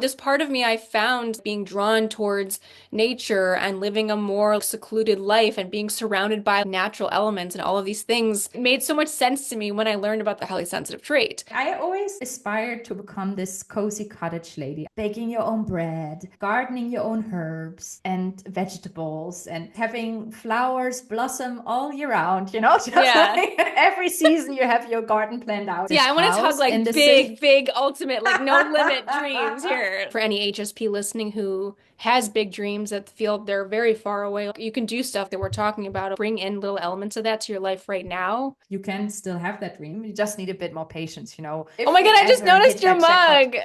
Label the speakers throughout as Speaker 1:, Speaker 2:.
Speaker 1: This part of me I found being drawn towards nature and living a more secluded life and being surrounded by natural elements and all of these things made so much sense to me when I learned about the highly sensitive trait.
Speaker 2: I always aspired to become this cozy cottage lady, baking your own bread, gardening your own herbs and vegetables, and having flowers blossom all year round, just
Speaker 1: Yeah.
Speaker 2: like every season you have your garden planned out.
Speaker 1: Yeah,
Speaker 2: This
Speaker 1: I want to talk
Speaker 2: house in
Speaker 1: like
Speaker 2: the city.
Speaker 1: big, ultimate, like no limit dreams here. For any HSP listening who has big dreams that feel they're very far away, you can do stuff that we're talking about. Bring in little elements of that to your life right now.
Speaker 2: You can still have that dream. You just need a bit more patience.
Speaker 1: Oh
Speaker 2: If
Speaker 1: my
Speaker 2: you
Speaker 1: God, I just
Speaker 2: ever
Speaker 1: noticed
Speaker 2: hit
Speaker 1: your
Speaker 2: that jackpot,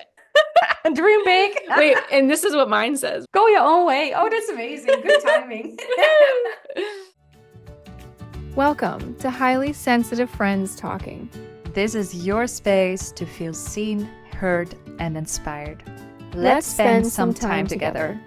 Speaker 1: mug.
Speaker 2: dream big.
Speaker 1: Wait, and this is what mine says.
Speaker 2: Go your own way. Oh, that's amazing. Good timing.
Speaker 3: Welcome to Highly Sensitive Friends Talking.
Speaker 2: This is your space to feel seen, heard, and inspired. Let's spend some time together.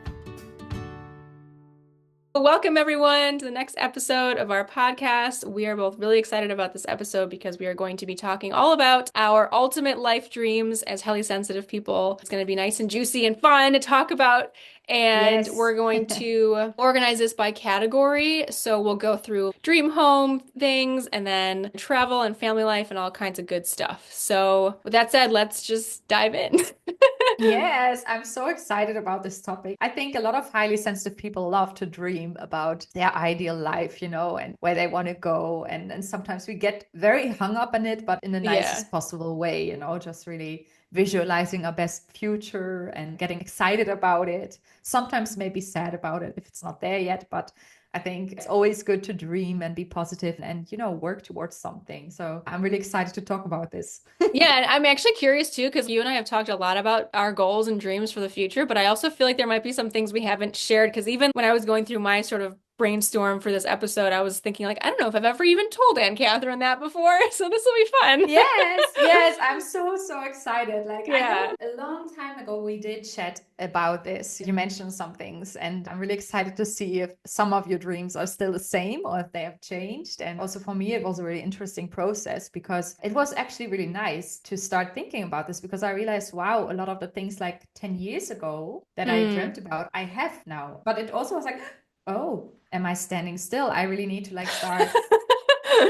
Speaker 1: Welcome, everyone, to the next episode of our podcast. We are both really excited about this episode because we are going to be talking all about our ultimate life dreams as highly sensitive people. It's going to be nice and juicy and fun to talk about. And
Speaker 2: Yes.
Speaker 1: we're going to organize this by category. So we'll go through dream home things and then travel and family life and all kinds of good stuff. So with that said, let's just dive in.
Speaker 2: Yes, I'm so excited about this topic. I think a lot of highly sensitive people love to dream about their ideal life, and where they want to go. And sometimes we get very hung up on it, but in the nicest possible way, just really visualizing our best future and getting excited about it. Sometimes maybe sad about it if it's not there yet, but I think it's always good to dream and be positive and, work towards something. So I'm really excited to talk about this.
Speaker 1: Yeah, and I'm actually curious too, because you and I have talked a lot about our goals and dreams for the future, but I also feel like there might be some things we haven't shared. Because even when I was going through my sort of brainstorm for this episode, I was thinking, like, I don't know if I've ever even told Anne-Kathrin that before. So this will be fun.
Speaker 2: Yes, I'm so excited. Like, I
Speaker 1: Yeah.
Speaker 2: know a long time ago we did chat about this. You mentioned some things, and I'm really excited to see if some of your dreams are still the same or if they have changed. And also for me, it was a really interesting process because it was actually really nice to start thinking about this because I realized, wow, a lot of the things like 10 years ago that I dreamt about, I have now. But it also was like, oh, am I standing still? I really need to like start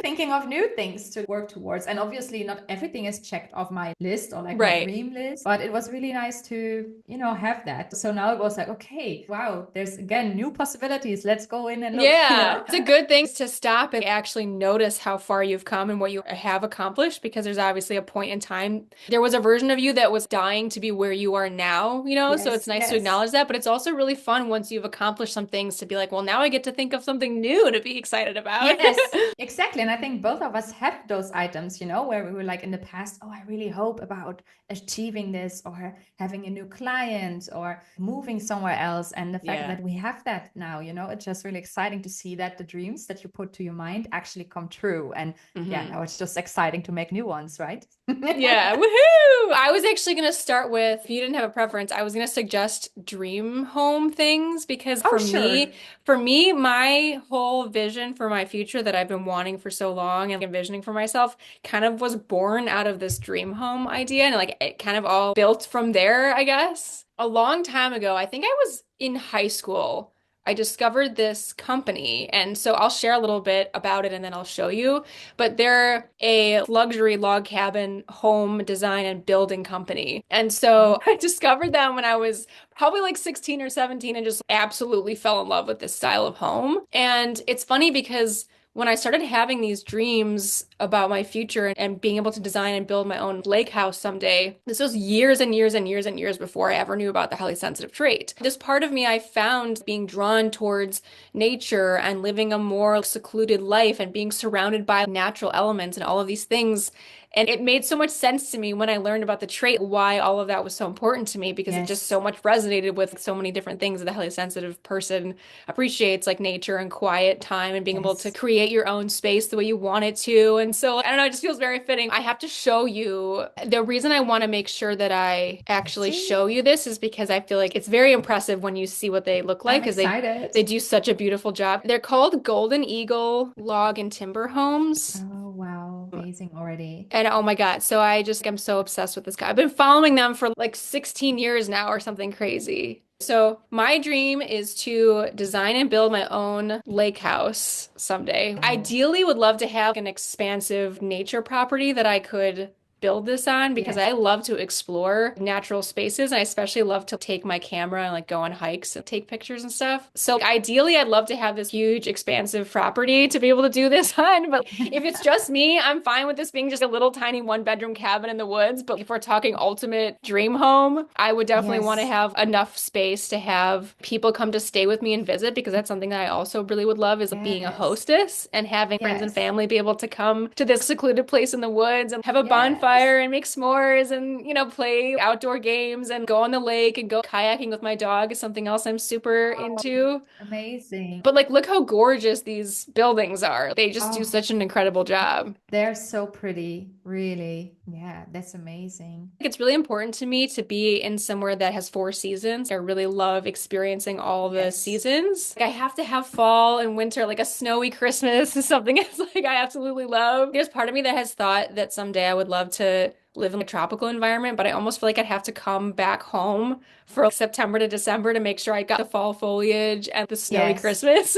Speaker 2: thinking of new things to work towards. And obviously not everything is checked off my list or like my
Speaker 1: Right.
Speaker 2: dream list, but it was really nice to, have that. So now it was like, okay, wow, there's again new possibilities. Let's go in and look.
Speaker 1: Yeah, it's a good thing to stop and actually notice how far you've come and what you have accomplished because there's obviously a point in time. There was a version of you that was dying to be where you are now, so it's nice to
Speaker 2: Yes.
Speaker 1: acknowledge that, but it's also really fun once you've accomplished some things to be like, well, now I get to think of something new to be excited about.
Speaker 2: Yes, exactly. And I think both of us have those items, where we were like in the past, oh, I really hope about achieving this or having a new client or moving somewhere else. And the fact that we have that now, it's just really exciting to see that the dreams that you put to your mind actually come true. And now it's just exciting to make new ones, right?
Speaker 1: Yeah, woohoo! I was actually going to start with, if you didn't have a preference, I was going to suggest dream home things because
Speaker 2: Oh, sure.
Speaker 1: for me, my whole vision for my future that I've been wanting for so long and envisioning for myself kind of was born out of this dream home idea and like it kind of all built from there, I guess. A long time ago, I think I was in high school. I discovered this company. And so I'll share a little bit about it and then I'll show you. But they're a luxury log cabin home design and building company. And so I discovered them when I was probably like 16 or 17 and just absolutely fell in love with this style of home. And it's funny because when I started having these dreams about my future and being able to design and build my own lake house someday, this was years and years and years and years before I ever knew about the highly sensitive trait. This part of me I found being drawn towards nature and living a more secluded life and being surrounded by natural elements and all of these things. And it made so much sense to me when I learned about the trait, why all of that was so important to me, because it just so much resonated with so many different things that the highly sensitive person appreciates, like nature and quiet time and being able to create your own space the way you want it to. And so, I don't know, it just feels very fitting. I have to show you. The reason I want to make sure that I actually show you this is because I feel like it's very impressive when you see what they look like, because they do such a beautiful job. They're called Golden Eagle Log and Timber Homes.
Speaker 2: Oh, wow. amazing already.
Speaker 1: And oh my God. So I'm so obsessed with this guy. I've been following them for like 16 years now or something crazy. So my dream is to design and build my own lake house someday.
Speaker 2: Oh,
Speaker 1: Ideally, would love to have an expansive nature property that I could build this on because
Speaker 2: yes.
Speaker 1: I love to explore natural spaces. And I especially love to take my camera and like go on hikes and take pictures and stuff. So ideally, I'd love to have this huge, expansive property to be able to do this on. But if it's just me, I'm fine with this being just a little tiny one-bedroom cabin in the woods. But if we're talking ultimate dream home, I would definitely want to
Speaker 2: Yes.
Speaker 1: have enough space to have people come to stay with me and visit because that's something that I also really would love is being a
Speaker 2: Yes.
Speaker 1: hostess and having friends and
Speaker 2: Yes.
Speaker 1: family be able to come to this secluded place in the woods and have a
Speaker 2: Yes.
Speaker 1: bonfire and make s'mores and, play outdoor games and go on the lake and go kayaking with my dog is something else I'm super
Speaker 2: Oh,
Speaker 1: into.
Speaker 2: amazing.
Speaker 1: But like, look how gorgeous these buildings are. They just do
Speaker 2: Oh,
Speaker 1: such an incredible job.
Speaker 2: they're so pretty, really. Yeah, that's amazing.
Speaker 1: It's really important to me to be in somewhere that has four seasons. I really love experiencing all the
Speaker 2: Yes.
Speaker 1: seasons. I have to have fall and winter, like a snowy Christmas is something it's like I absolutely love. There's part of me that has thought that someday I would love to live in a tropical environment, but I almost feel like I'd have to come back home for September to December to make sure I got the fall foliage and the snowy
Speaker 2: Yes.
Speaker 1: Christmas.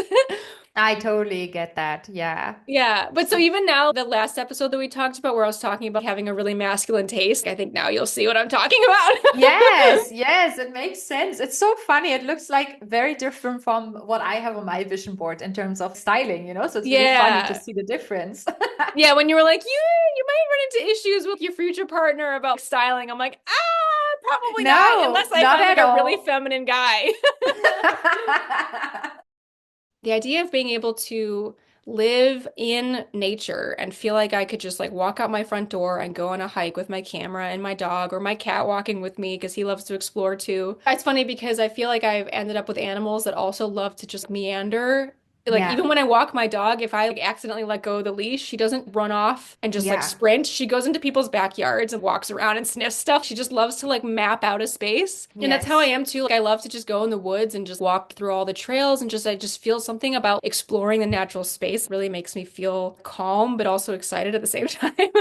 Speaker 2: I totally get that. Yeah.
Speaker 1: Yeah, but so even now, the last episode that we talked about, where I was talking about having a really masculine taste, I think now you'll see what I'm talking about.
Speaker 2: Yes, yes, it makes sense. It's so funny. It looks like very different from what I have on my vision board in terms of styling, So it's really funny to
Speaker 1: Yeah.
Speaker 2: see the difference.
Speaker 1: Yeah, when you were like, you might run into issues with your future partner about styling. I'm like, probably not,
Speaker 2: No,
Speaker 1: unless I
Speaker 2: not
Speaker 1: find like
Speaker 2: at
Speaker 1: a really
Speaker 2: all.
Speaker 1: feminine guy. The idea of being able to live in nature and feel like I could just like walk out my front door and go on a hike with my camera and my dog or my cat walking with me because he loves to explore too. It's funny because I feel like I've ended up with animals that also love to just meander. Like
Speaker 2: Yeah,
Speaker 1: even when I walk my dog, if I like, accidentally let go of the leash, she doesn't run off and just like
Speaker 2: yeah,
Speaker 1: sprint. She goes into people's backyards and walks around and sniffs stuff. She just loves to like map out a space. And that's how I
Speaker 2: yes,
Speaker 1: am too. Like I love to just go in the woods and just walk through all the trails and just I just feel something about exploring the natural space really makes me feel calm but also excited at the same time. And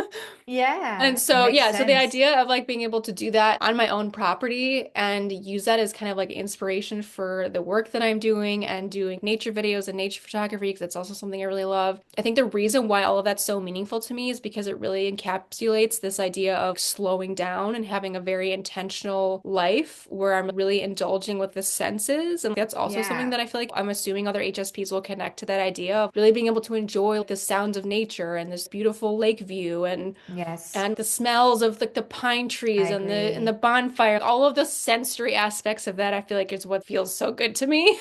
Speaker 2: yeah. It
Speaker 1: so,
Speaker 2: makes
Speaker 1: yeah, so the
Speaker 2: sense.
Speaker 1: idea of like being able to do that on my own property and use that as kind of like inspiration for the work that I'm doing and doing nature videos and nature photography, because that's also something I really love. I think the reason why all of that's so meaningful to me is because it really encapsulates this idea of slowing down and having a very intentional life where I'm really indulging with the senses. And that's also something
Speaker 2: Yeah,
Speaker 1: that I feel like I'm assuming other HSPs will connect to that idea of really being able to enjoy the sounds of nature and this beautiful lake view
Speaker 2: yes,
Speaker 1: and the smells of like the pine trees
Speaker 2: I
Speaker 1: and the
Speaker 2: agree.
Speaker 1: bonfire, all of the sensory aspects of that, I feel like is what feels so good to me.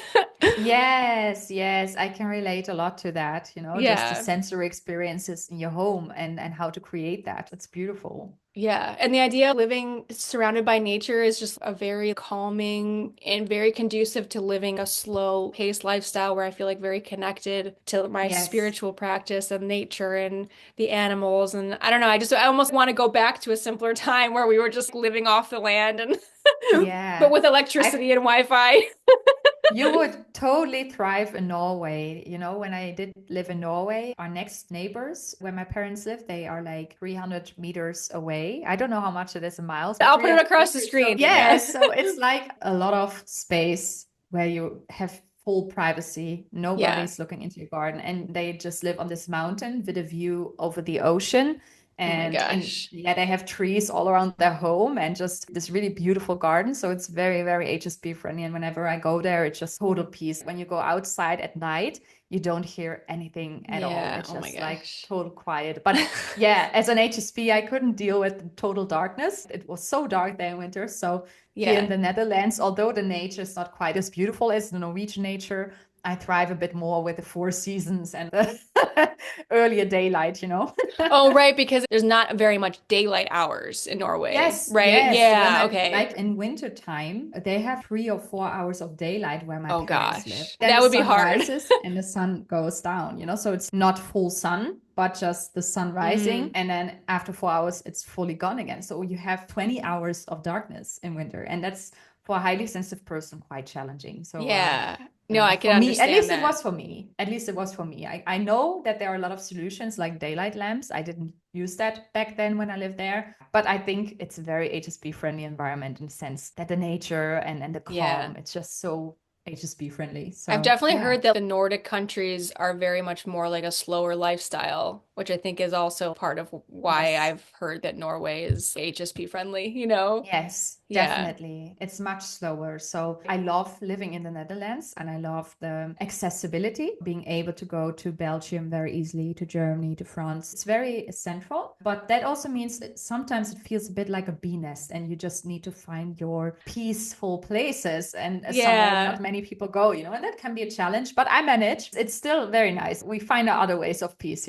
Speaker 2: Yes, yes, I can relate a lot to that, just the
Speaker 1: Yeah.
Speaker 2: sensory experiences in your home and how to create that. It's beautiful.
Speaker 1: Yeah. And the idea of living surrounded by nature is just a very calming and very conducive to living a slow paced lifestyle where I feel like very connected to my
Speaker 2: Yes.
Speaker 1: spiritual practice of nature and the animals. And I don't know, I almost want to go back to a simpler time where we were just living off the land and but
Speaker 2: Yeah.
Speaker 1: with
Speaker 2: I
Speaker 1: electricity and Wi-Fi.
Speaker 2: You would totally thrive in Norway. When I did live in Norway, our next neighbors, where my parents live, they are like 300 meters away. I don't know how much it is in miles, but
Speaker 1: I'll put it
Speaker 2: 300
Speaker 1: across the
Speaker 2: meters. So,
Speaker 1: screen.
Speaker 2: yeah,
Speaker 1: Yeah.
Speaker 2: so it's like a lot of space where you have full privacy.
Speaker 1: Yeah.
Speaker 2: Nobody's looking into your garden, and they just live on this mountain with a view over the ocean.
Speaker 1: Oh my
Speaker 2: And
Speaker 1: gosh.
Speaker 2: yeah, they have trees all around their home and just this really beautiful garden. So it's very, very HSP friendly. And whenever I go there, it's just total peace. When you go outside at night, you don't hear anything at all.
Speaker 1: Yeah.
Speaker 2: It's
Speaker 1: Oh my
Speaker 2: just like
Speaker 1: gosh.
Speaker 2: total quiet. But yeah, as an HSP, I couldn't deal with total darkness. It was so dark there in winter. So here in
Speaker 1: Yeah.
Speaker 2: the Netherlands, although the nature is not quite as beautiful as the Norwegian nature, I thrive a bit more with the four seasons and the earlier daylight.
Speaker 1: Oh, right, because there's not very much daylight hours in Norway,
Speaker 2: Yes,
Speaker 1: right?
Speaker 2: yes. When
Speaker 1: Yeah,
Speaker 2: I
Speaker 1: okay.
Speaker 2: like in winter time, they have 3 or 4 hours of daylight where my
Speaker 1: Oh
Speaker 2: parents live.
Speaker 1: gosh.
Speaker 2: Then
Speaker 1: That
Speaker 2: the
Speaker 1: would be
Speaker 2: sun
Speaker 1: hard.
Speaker 2: rises and the sun goes down. So it's not full sun, but just the sun rising.
Speaker 1: Hmm.
Speaker 2: And then after 4 hours, it's fully gone again. So you have 20 hours of darkness in winter. And that's for a highly sensitive person quite challenging. So
Speaker 1: Yeah. No, I can
Speaker 2: For me, at
Speaker 1: understand
Speaker 2: least it
Speaker 1: that.
Speaker 2: was for me. At least it was for me. I know that there are a lot of solutions like daylight lamps. I didn't use that back then when I lived there. But I think it's a very HSP friendly environment in the sense that the nature and the
Speaker 1: Yeah.
Speaker 2: calm, it's just so HSP friendly.
Speaker 1: I've
Speaker 2: So
Speaker 1: definitely
Speaker 2: yeah.
Speaker 1: heard that the Nordic countries are very much more like a slower lifestyle, which I think is also part of why
Speaker 2: Yes.
Speaker 1: I've heard that Norway is HSP friendly, you know?
Speaker 2: Yes,
Speaker 1: Yeah.
Speaker 2: definitely. It's much slower. So I love living in the Netherlands and I love the accessibility, being able to go to Belgium very easily, to Germany, to France. It's very central, but that also means that sometimes it feels a bit like a bee nest and you just need to find your peaceful places and somewhere where
Speaker 1: Yeah.
Speaker 2: not many people go, and that can be a challenge, but I manage. It's still very nice. We find other ways of peace.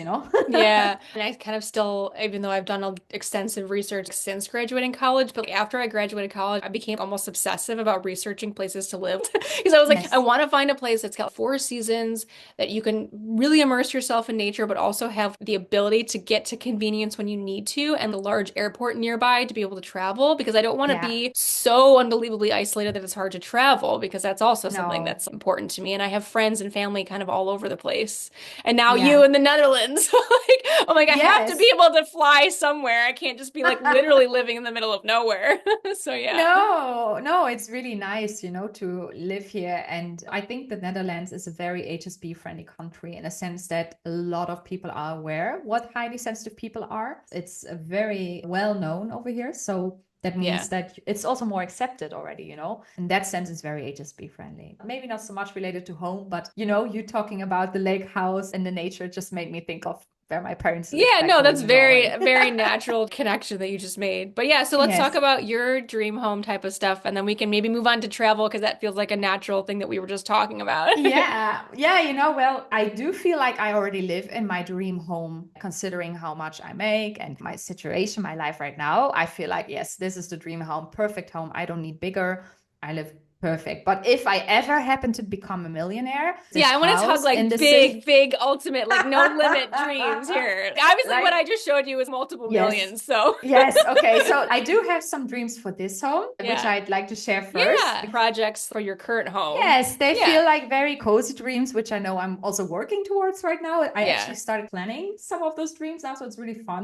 Speaker 1: Yeah. And I kind of still, even though I've done extensive research since graduating college, but after I graduated college, I became almost obsessive about researching places to live because I was like, I
Speaker 2: Yes.
Speaker 1: want to find a place that's got four seasons that you can really immerse yourself in nature, but also have the ability to get to convenience when you need to and a large airport nearby to be able to travel because I don't want to
Speaker 2: Yeah.
Speaker 1: be so unbelievably isolated that it's hard to travel because that's also something
Speaker 2: No.
Speaker 1: that's important to me. And I have friends and family kind of all over the place. And now you
Speaker 2: Yeah.
Speaker 1: in the Netherlands. Like, oh my God, I have to be
Speaker 2: Yes.
Speaker 1: able to fly somewhere. I can't just be like literally living in the middle of nowhere. So yeah.
Speaker 2: No, no, it's really nice, to live here. And I think the Netherlands is a very HSP friendly country in a sense that a lot of people are aware what highly sensitive people are. It's very well known over here. So that
Speaker 1: Yeah.
Speaker 2: means that it's also more accepted already. In that sense, it's very HSP friendly. Maybe not so much related to home, but you talking about the lake house and the nature just made me think of where my parents lived
Speaker 1: Yeah,
Speaker 2: back
Speaker 1: no, that's
Speaker 2: home in
Speaker 1: very,
Speaker 2: Norway.
Speaker 1: very natural connection that you just made. But yeah, so let's talk
Speaker 2: Yes.
Speaker 1: about your dream home type of stuff, and then we can maybe move on to travel because that feels like a natural thing that we were just talking about.
Speaker 2: Yeah, yeah, well, I do feel like I already live in my dream home, considering how much I make and my situation, my life right now. I feel like, yes, this is the dream home, perfect home. I don't need bigger. I live perfect. But if I ever happen to become a millionaire,
Speaker 1: Yeah,
Speaker 2: this
Speaker 1: I want to talk
Speaker 2: house in
Speaker 1: like
Speaker 2: the
Speaker 1: big,
Speaker 2: city,
Speaker 1: big, ultimate, like no limit dreams here. Obviously, what
Speaker 2: like,
Speaker 1: I just showed you was multiple
Speaker 2: yes.
Speaker 1: millions, so
Speaker 2: Yes, okay. So I do have some dreams for this home, which
Speaker 1: yeah.
Speaker 2: I'd like to share first.
Speaker 1: Yeah. Projects for your current home.
Speaker 2: Yes, they
Speaker 1: Yeah.
Speaker 2: feel like very cozy dreams, which I know I'm also working towards right now. I actually
Speaker 1: Yeah.
Speaker 2: started planning some of those dreams now, so it's really fun,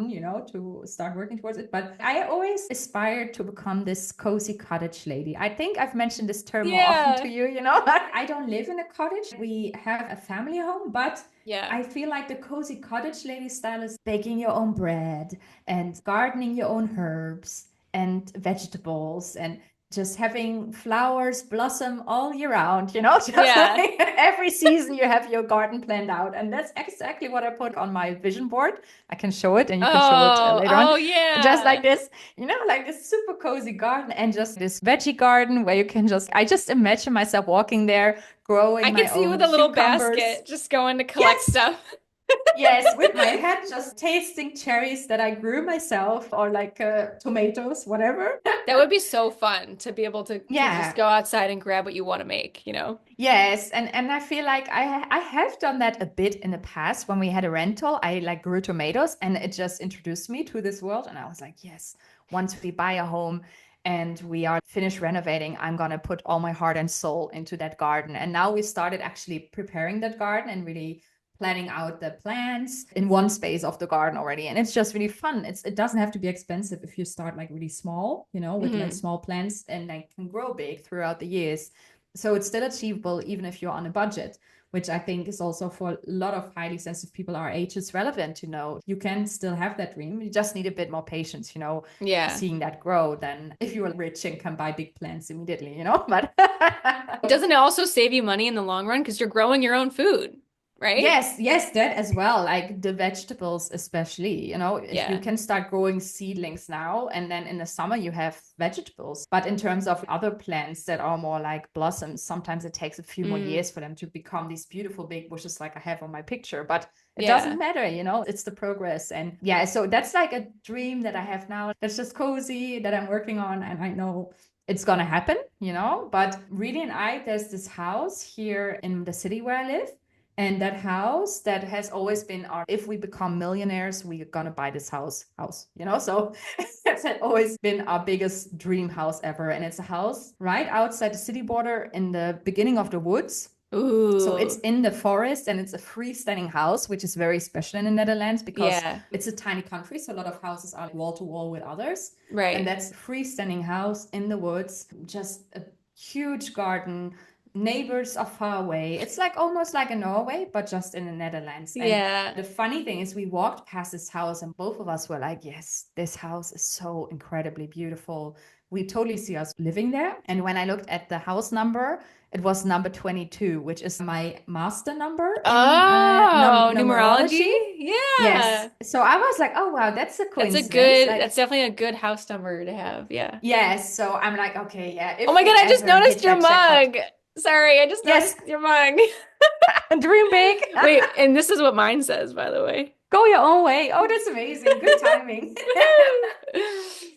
Speaker 2: to start working towards it. But I always aspired to become this cozy cottage lady. I think I've mentioned this term more often to
Speaker 1: Yeah.
Speaker 2: you. I don't live in a cottage. We have a family home, but
Speaker 1: Yeah.
Speaker 2: I feel like the cozy cottage lady style is baking your own bread and gardening your own herbs and vegetables and just having flowers blossom all year round, just
Speaker 1: Yeah.
Speaker 2: like every season you have your garden planned out. And that's exactly what I put on my vision board. I can show it and you can show it
Speaker 1: Oh,
Speaker 2: later on.
Speaker 1: oh
Speaker 2: Just like
Speaker 1: yeah.
Speaker 2: this, like this super cozy garden and just this veggie garden where you can I just imagine myself walking there, growing
Speaker 1: I can
Speaker 2: my
Speaker 1: see you
Speaker 2: own
Speaker 1: with a little
Speaker 2: cucumbers.
Speaker 1: basket just going to collect
Speaker 2: Yes,
Speaker 1: stuff.
Speaker 2: yes, with my head just tasting cherries that I grew myself or like tomatoes, whatever.
Speaker 1: That would be so fun to be able to just
Speaker 2: Yeah.
Speaker 1: go outside and grab what you want to make, you know?
Speaker 2: Yes, and I feel like I have done that a bit in the past when we had a rental. I like grew tomatoes and it just introduced me to this world and I was like, yes, once we buy a home and we are finished renovating, I'm gonna put all my heart and soul into that garden. And now we started actually preparing that garden and really planning out the plants in one space of the garden already. And it's just really fun. It doesn't have to be expensive if you start like really small, with like
Speaker 1: Hmm.
Speaker 2: small plants and they can grow big throughout the years. So it's still achievable even if you're on a budget, which I think is also for a lot of highly sensitive people our age is relevant to know. You can still have that dream. You just need a bit more patience,
Speaker 1: Yeah.
Speaker 2: seeing that grow than if you are rich and can buy big plants immediately. But
Speaker 1: Doesn't it also save you money in the long run because you're growing your own food, right?
Speaker 2: yes, yes, that as well. Like the vegetables, especially, if you
Speaker 1: Yeah.
Speaker 2: can start growing seedlings now, and then in the summer you have vegetables. But in terms of other plants that are more like blossoms, sometimes it takes a few more
Speaker 1: Mm,
Speaker 2: years for them to become these beautiful big bushes like I have on my picture. But it doesn't
Speaker 1: yeah.
Speaker 2: matter, it's the progress. And yeah, so that's like a dream that I have now. That's just cozy that I'm working on, and I know it's gonna happen. But really, there's this house here in the city where I live. And that house that has always been if we become millionaires, we're gonna buy this house. So it's had always been our biggest dream house ever. And it's a house right outside the city border in the beginning of the woods. So it's
Speaker 1: Ooh.
Speaker 2: in the forest and it's a freestanding house, which is very special in the Netherlands because
Speaker 1: Yeah.
Speaker 2: it's a tiny country. So a lot of houses are wall to wall with others. And
Speaker 1: Right.
Speaker 2: that's a freestanding house in the woods, just a huge garden. Neighbors are far away. It's like almost like in Norway, but just in the Netherlands. And
Speaker 1: Yeah.
Speaker 2: the funny thing is, we walked past this house and both of us were like, yes, this house is so incredibly beautiful. We totally see us living there. And when I looked at the house number, it was number 22, which is my master number in
Speaker 1: Oh,
Speaker 2: numerology.
Speaker 1: numerology?
Speaker 2: Yes.
Speaker 1: Yeah.
Speaker 2: So I was like, oh, wow, that's a coincidence.
Speaker 1: That's
Speaker 2: Like,
Speaker 1: definitely a good house number to have. Yeah.
Speaker 2: yes. So I'm like, okay, yeah,
Speaker 1: Oh
Speaker 2: if
Speaker 1: my
Speaker 2: we
Speaker 1: God, I just
Speaker 2: ever
Speaker 1: noticed
Speaker 2: hit
Speaker 1: your
Speaker 2: that jackpot.
Speaker 1: mug. Sorry, I just
Speaker 2: Yes,
Speaker 1: noticed your mug.
Speaker 2: dream big.
Speaker 1: Wait, and this is what mine says, by the way.
Speaker 2: Go your own way. Oh, that's amazing. Good timing.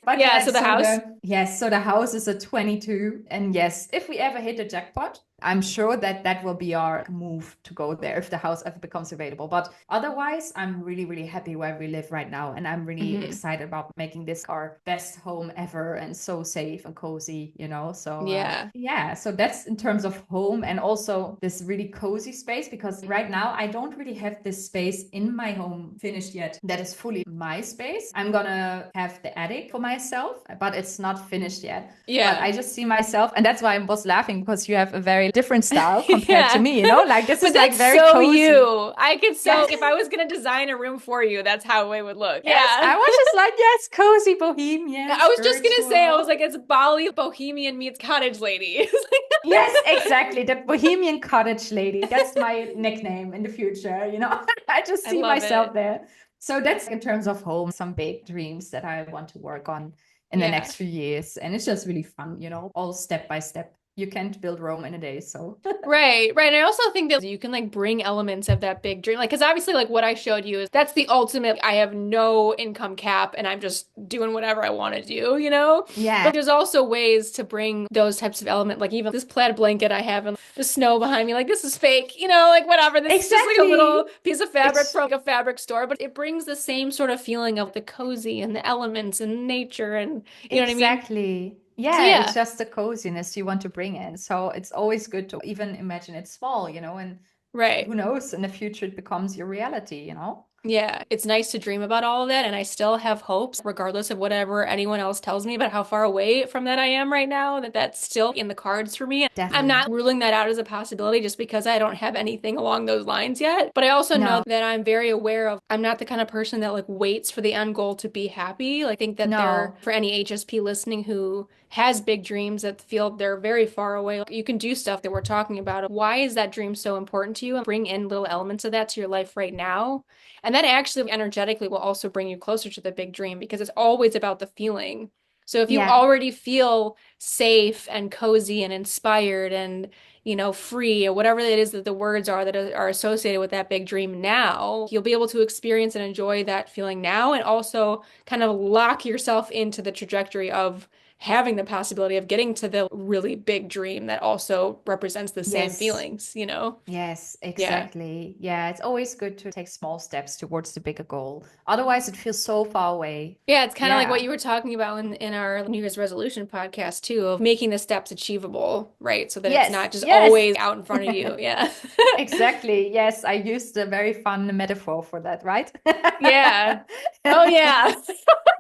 Speaker 2: But
Speaker 1: Yeah,
Speaker 2: yeah,
Speaker 1: so the
Speaker 2: so
Speaker 1: house.
Speaker 2: the house is a 22. And yes, if we ever hit the jackpot, I'm sure that that will be our move to go there if the house ever becomes available. But otherwise, I'm really, really happy where we live right now. And I'm really
Speaker 1: Mhm.
Speaker 2: excited about making this our best home ever and so safe and cozy, you know? So,
Speaker 1: Yeah.
Speaker 2: yeah, so that's in terms of home and also this really cozy space because right now I don't really have this space in my home finished yet that is fully my space. I'm gonna have the attic for myself, but it's not finished yet. But
Speaker 1: Yeah.
Speaker 2: I just see myself, and that's why I was laughing because you have a very different style compared to
Speaker 1: Yeah.
Speaker 2: me, you know? Like this
Speaker 1: But
Speaker 2: is like
Speaker 1: that's
Speaker 2: very
Speaker 1: so
Speaker 2: cozy.
Speaker 1: you. I could so,
Speaker 2: Yes.
Speaker 1: if I was gonna design a room for you, that's how it would look.
Speaker 2: Yes,
Speaker 1: Yeah.
Speaker 2: I was just like, yes, cozy, bohemian,
Speaker 1: I was just gonna say, I was
Speaker 2: spiritual.
Speaker 1: like, it's Bali Bohemian meets cottage lady. It's
Speaker 2: Yes, exactly. The bohemian cottage lady. That's my nickname in the future, you know? I just
Speaker 1: I
Speaker 2: see
Speaker 1: love
Speaker 2: myself
Speaker 1: it.
Speaker 2: there. So that's in terms of home, some big dreams that I want to work on in the
Speaker 1: Yeah.
Speaker 2: next few years. And it's just really fun, you know, all step by step. You can't build Rome in a day. So,
Speaker 1: Right, right. And I also think that you can like bring elements of that big dream. Like, because obviously, like what I showed you is that's the ultimate. I have no income cap and I'm just doing whatever I want to do, you know?
Speaker 2: yeah,
Speaker 1: But there's also ways to bring those types of element, like even this plaid blanket I have and the snow behind me, like this is fake, you know, like whatever. This is just like a little
Speaker 2: exactly.
Speaker 1: piece of fabric
Speaker 2: It's
Speaker 1: from like a fabric store, but it brings the same sort of feeling of the cozy and the elements and nature and you know what I mean?
Speaker 2: exactly.
Speaker 1: So
Speaker 2: Yeah, it's
Speaker 1: yeah,
Speaker 2: just the coziness you want to bring in. So it's always good to even imagine it small, you know, and
Speaker 1: right.
Speaker 2: who knows, in the future it becomes your reality, you know?
Speaker 1: Yeah, it's nice to dream about all of that, and I still have hopes, regardless of whatever anyone else tells me about how far away from that I am right now, that that's still in the cards for me. I'm
Speaker 2: Definitely.
Speaker 1: not ruling that out as a possibility just because I don't have anything along those lines yet. But I also know
Speaker 2: No,
Speaker 1: that I'm very aware of I'm not the kind of person that like waits for the end goal to be happy. Like, I think that there,
Speaker 2: no.
Speaker 1: for any HSP listening who has big dreams that feel they're very far away, like, you can do stuff that we're talking about. Why is that dream so important to you? And bring in little elements of that to your life right now. And that actually energetically will also bring you closer to the big dream because it's always about the feeling. So if you
Speaker 2: Yeah.
Speaker 1: already feel safe and cozy and inspired and, you know, free or whatever it is that the words are that are associated with that big dream now, you'll be able to experience and enjoy that feeling now and also kind of lock yourself into the trajectory of having the possibility of getting to the really big dream that also represents the same
Speaker 2: Yes.
Speaker 1: feelings, you know?
Speaker 2: Yes,
Speaker 1: Yeah.
Speaker 2: exactly. Yeah, it's always good to take small steps towards the bigger goal. Otherwise, it feels so far away.
Speaker 1: Yeah, it's kind of like what
Speaker 2: Yeah.
Speaker 1: you were talking about in our New Year's resolution podcast too, of making the steps achievable, right? So that it's
Speaker 2: Yes.
Speaker 1: not just
Speaker 2: Yes.
Speaker 1: always out in front of you. Yeah.
Speaker 2: Exactly. Yes, I used a very fun metaphor for that, right?
Speaker 1: Yeah. Oh yeah.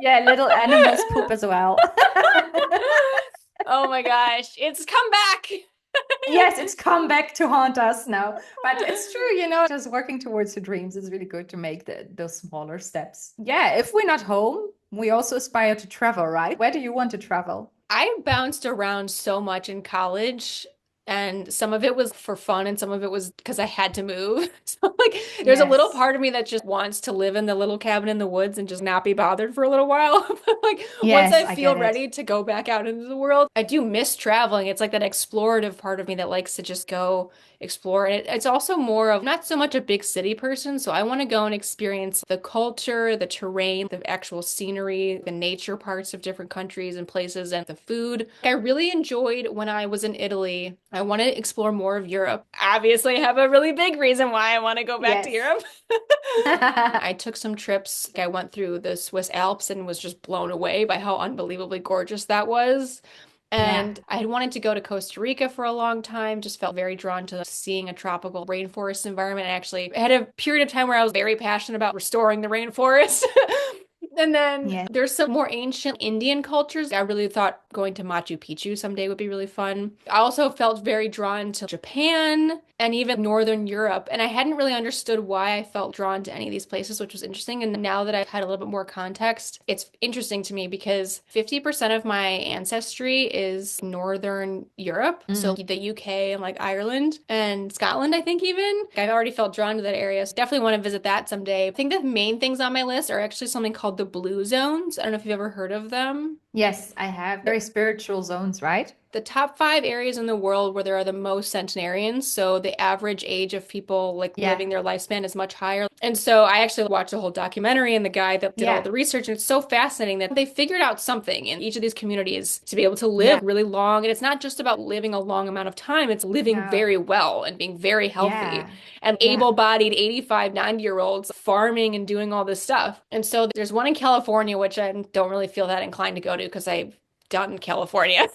Speaker 2: Yeah, little animals poop as well.
Speaker 1: Oh my gosh. It's come back.
Speaker 2: Yes, it's come back to haunt us now. But it's true, you know, just working towards your dreams is really good to make those smaller steps. Yeah, if we're not home, we also aspire to travel, right? Where do you want to travel?
Speaker 1: I bounced around so much in college, and some of it was for fun, and some of it was because I had to move. So, like, there's a little
Speaker 2: Yes.
Speaker 1: part of me that just wants to live in the little cabin in the woods and just not be bothered for a little while. But, like, once
Speaker 2: Yes,
Speaker 1: I
Speaker 2: I
Speaker 1: feel
Speaker 2: get it.
Speaker 1: ready to go back out into the world, I do miss traveling. It's like that explorative part of me that likes to just go explore. And it's also more of not so much a big city person. So, I want to go and experience the culture, the terrain, the actual scenery, the nature parts of different countries and places, and the food. I really enjoyed when I was in Italy. I want to explore more of Europe. Obviously, I have a really big reason why I want to go back to
Speaker 2: Yes.
Speaker 1: Europe. I took some trips. I went through the Swiss Alps and was just blown away by how unbelievably gorgeous that was.
Speaker 2: Yeah.
Speaker 1: And I had wanted to go to Costa Rica for a long time, just felt very drawn to seeing a tropical rainforest environment. I actually had a period of time where I was very passionate about restoring the rainforest. And then
Speaker 2: Yeah.
Speaker 1: there's some more ancient Indian cultures. I really thought going to Machu Picchu someday would be really fun. I also felt very drawn to Japan and even Northern Europe. And I hadn't really understood why I felt drawn to any of these places, which was interesting. And now that I've had a little bit more context, it's interesting to me because 50% of my ancestry is Northern Europe. So
Speaker 2: Mm.
Speaker 1: the UK and like Ireland and Scotland, I think even. I've already felt drawn to that area. So definitely want to visit that someday. I think the main things on my list are actually something called the Blue Zones. I don't know if you've ever heard of them.
Speaker 2: Yes, I have very spiritual zones, right?
Speaker 1: The top five areas in the world where there are the most centenarians. So the average age of people like
Speaker 2: Yeah.
Speaker 1: living their lifespan is much higher. And so I actually watched a whole documentary and the guy that did all
Speaker 2: Yeah.
Speaker 1: the research. And it's so fascinating that they figured out something in each of these communities to be able to
Speaker 2: Yeah.
Speaker 1: live really long. And it's not just about living a long amount of time, it's living
Speaker 2: No.
Speaker 1: very well and being very healthy
Speaker 2: Yeah.
Speaker 1: and
Speaker 2: Yeah.
Speaker 1: able-bodied 85, 90-year-olds farming and doing all this stuff. And so there's one in California, which I don't really feel that inclined to go to because I've done California.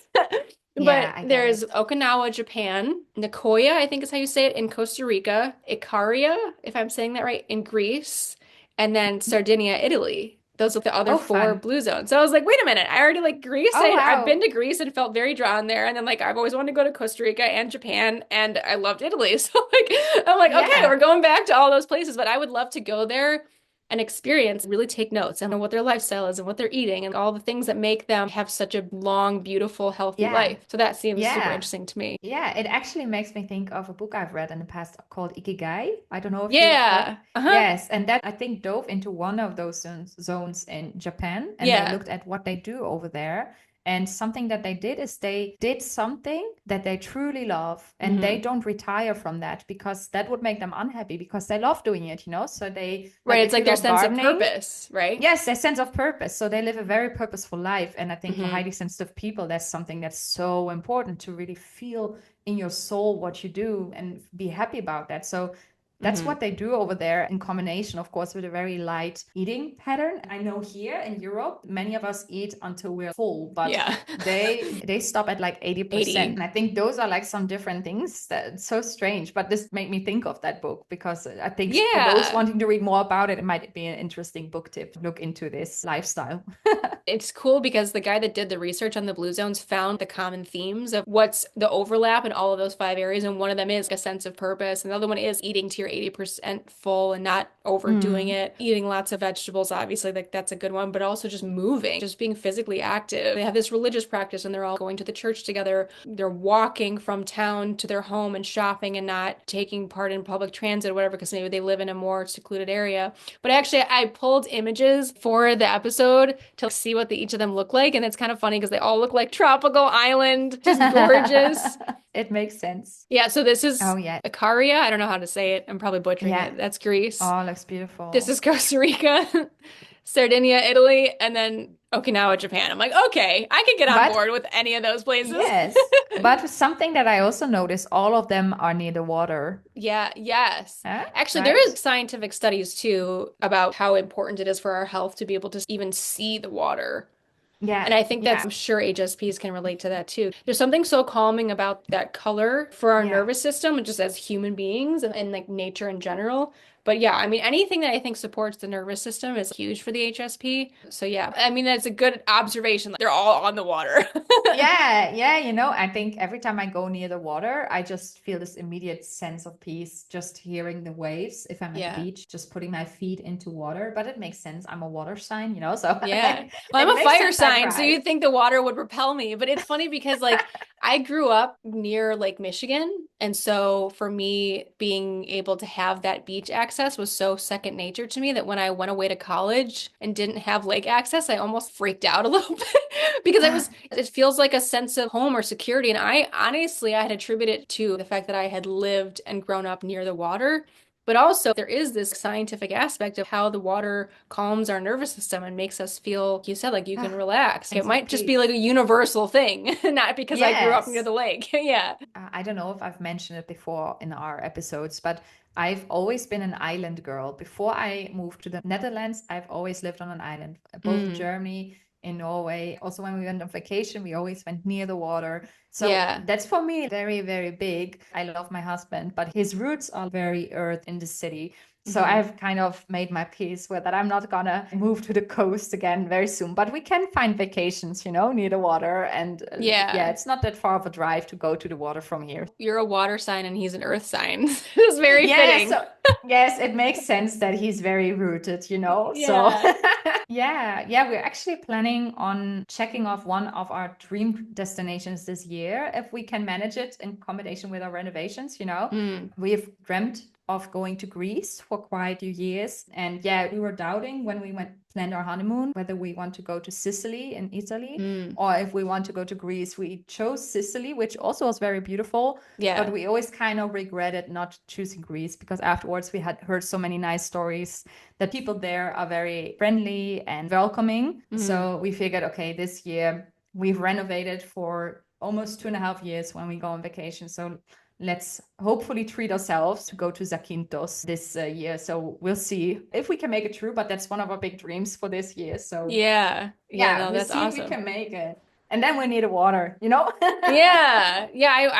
Speaker 2: Yeah,
Speaker 1: But
Speaker 2: I get
Speaker 1: there's
Speaker 2: it.
Speaker 1: Okinawa, Japan, Nicoya, I think is how you say it, in Costa Rica, Ikaria, if I'm saying that right, in Greece, and then Sardinia, Italy. Those are the other
Speaker 2: Oh,
Speaker 1: four
Speaker 2: fun.
Speaker 1: blue zones. So I was like, wait a minute, I already like Greece.
Speaker 2: Oh,
Speaker 1: I've been
Speaker 2: wow.
Speaker 1: to Greece and felt very drawn there. And then like I've always wanted to go to Costa Rica and Japan, and I loved Italy. So like I'm like, okay,
Speaker 2: Yeah.
Speaker 1: we're going back to all those places, but I would love to go there and experience, really take notes and know what their lifestyle is and what they're eating and all the things that make them have such a long, beautiful, healthy
Speaker 2: Yeah.
Speaker 1: life. So that seems super
Speaker 2: Yeah.
Speaker 1: interesting to me.
Speaker 2: Yeah, it actually makes me think of a book I've read in the past called Ikigai. I don't know if you've read.
Speaker 1: Yeah. Uh-huh.
Speaker 2: Yes, and that I think dove into one of those zones in Japan, and they
Speaker 1: Yeah.
Speaker 2: looked at what they do over there. And something that they did is they did something that they truly love, and they
Speaker 1: Hmm.
Speaker 2: don't retire from that because that would make them unhappy because they love doing it, So they,
Speaker 1: Right.
Speaker 2: like,
Speaker 1: It's
Speaker 2: if you
Speaker 1: like their
Speaker 2: love
Speaker 1: sense of
Speaker 2: gardening,
Speaker 1: purpose, right?
Speaker 2: yes, their sense of purpose. So they live a very purposeful life. And I think for
Speaker 1: Hmm.
Speaker 2: highly sensitive people, that's something that's so important to really feel in your soul what you do and be happy about that. So that's
Speaker 1: Hmm.
Speaker 2: what they do over there in combination, of course, with a very light eating pattern. I know here in Europe, many of us eat until we're full, but
Speaker 1: Yeah.
Speaker 2: they stop at like 80%.
Speaker 1: 80.
Speaker 2: And I think those are like some different things that's so strange. But this made me think of that book because I think for those
Speaker 1: Yeah.
Speaker 2: wanting to read more about it, it might be an interesting book tip. Look into this lifestyle.
Speaker 1: It's cool because the guy that did the research on the blue zones found the common themes of what's the overlap in all of those five areas. And one of them is a sense of purpose. And the other one is eating to your 80% full and not overdoing
Speaker 2: Mm.
Speaker 1: it. Eating lots of vegetables, obviously, like that's a good one, but also just moving, just being physically active. They have this religious practice and they're all going to the church together. They're walking from town to their home and shopping and not taking part in public transit or whatever, because maybe they live in a more secluded area. But actually, I pulled images for the episode to see what each of them look like. And it's kind of funny because they all look like tropical island, just gorgeous.
Speaker 2: It makes sense.
Speaker 1: Yeah, so this
Speaker 2: Oh,
Speaker 1: is
Speaker 2: yeah.
Speaker 1: Ikaria. I don't know how to say it. I'm probably butchering
Speaker 2: Yeah.
Speaker 1: it. That's Greece.
Speaker 2: Oh, looks
Speaker 1: This
Speaker 2: beautiful.
Speaker 1: is Costa Rica, Sardinia, Italy, and then Okinawa, Japan. I'm like, okay, I can get on
Speaker 2: But
Speaker 1: board with any of those places.
Speaker 2: yes, but something that I also noticed, all of them are near the water.
Speaker 1: Yeah, yes.
Speaker 2: Huh?
Speaker 1: Actually, there
Speaker 2: Right?
Speaker 1: is scientific studies too about how important it is for our health to be able to even see the water. And
Speaker 2: Yeah.
Speaker 1: I think that's,
Speaker 2: Yeah.
Speaker 1: I'm sure HSPs can relate to that too. There's something so calming about that color for our
Speaker 2: Yeah.
Speaker 1: nervous system, just as human beings and like nature in general. But yeah, I mean, anything that I think supports the nervous system is huge for the HSP. So yeah, I mean, that's a good observation. They're all on the water.
Speaker 2: Yeah, yeah, I think every time I go near the water, I just feel this immediate sense of peace just hearing the waves. If I'm at the
Speaker 1: Yeah.
Speaker 2: beach, just putting my feet into water. But it makes sense. I'm a water sign, so
Speaker 1: Yeah. Well, I'm
Speaker 2: it
Speaker 1: a
Speaker 2: makes
Speaker 1: fire
Speaker 2: sense I
Speaker 1: sign, so
Speaker 2: cried.
Speaker 1: you'd think the water would repel me. But it's funny because like I grew up near Lake Michigan. And so for me, being able to have that beach access was so second nature to me that when I went away to college and didn't have lake access, I almost freaked out a little bit because it feels like a sense of home or security. And I honestly, I had attributed it to the fact that I had lived and grown up near the water. But also, there is this scientific aspect of how the water calms our nervous system and makes us feel, you said, like you can relax. It
Speaker 2: Sense of
Speaker 1: might just be like
Speaker 2: peace.
Speaker 1: a universal thing, not because I grew up near
Speaker 2: Yes.
Speaker 1: the lake. Yeah.
Speaker 2: I don't know if I've mentioned it before in our episodes, but I've always been an island girl. Before I moved to the Netherlands, I've always lived on an island, both in
Speaker 1: Mm.
Speaker 2: Germany in Norway. Also, when we went on vacation, we always went near the water. So
Speaker 1: Yeah.
Speaker 2: that's for me very, very big. I love my husband, but his roots are very earth in the city. So I've kind of made my peace with that. I'm not gonna move to the coast again very soon, but we can find vacations, near the water. And yeah, it's not that far of a drive to go to the water from here.
Speaker 1: You're a water sign and he's an earth sign. It's very
Speaker 2: Yeah,
Speaker 1: fitting.
Speaker 2: so yes, it makes sense that he's very rooted. So
Speaker 1: Yeah.
Speaker 2: yeah, we're actually planning on checking off one of our dream destinations this year if we can manage it in combination with our renovations. We've dreamt of going to Greece for quite a few years. And yeah, we were doubting when we planned our honeymoon whether we want to go to Sicily in Italy or if we want to go to Greece. We chose Sicily, which also was very beautiful.
Speaker 1: Yeah.
Speaker 2: But we always kind of regretted not choosing Greece because afterwards we had heard so many nice stories that people there are very friendly and welcoming. So we figured, okay, this year we've renovated for almost 2.5 years when we go on vacation. So let's hopefully treat ourselves to go to Zakynthos this year. So we'll see if we can make it true, but that's one of our big dreams for this year. So
Speaker 1: Yeah. No,
Speaker 2: we'll
Speaker 1: that's
Speaker 2: see if
Speaker 1: awesome.
Speaker 2: we can make it. And then we need a water.
Speaker 1: Yeah.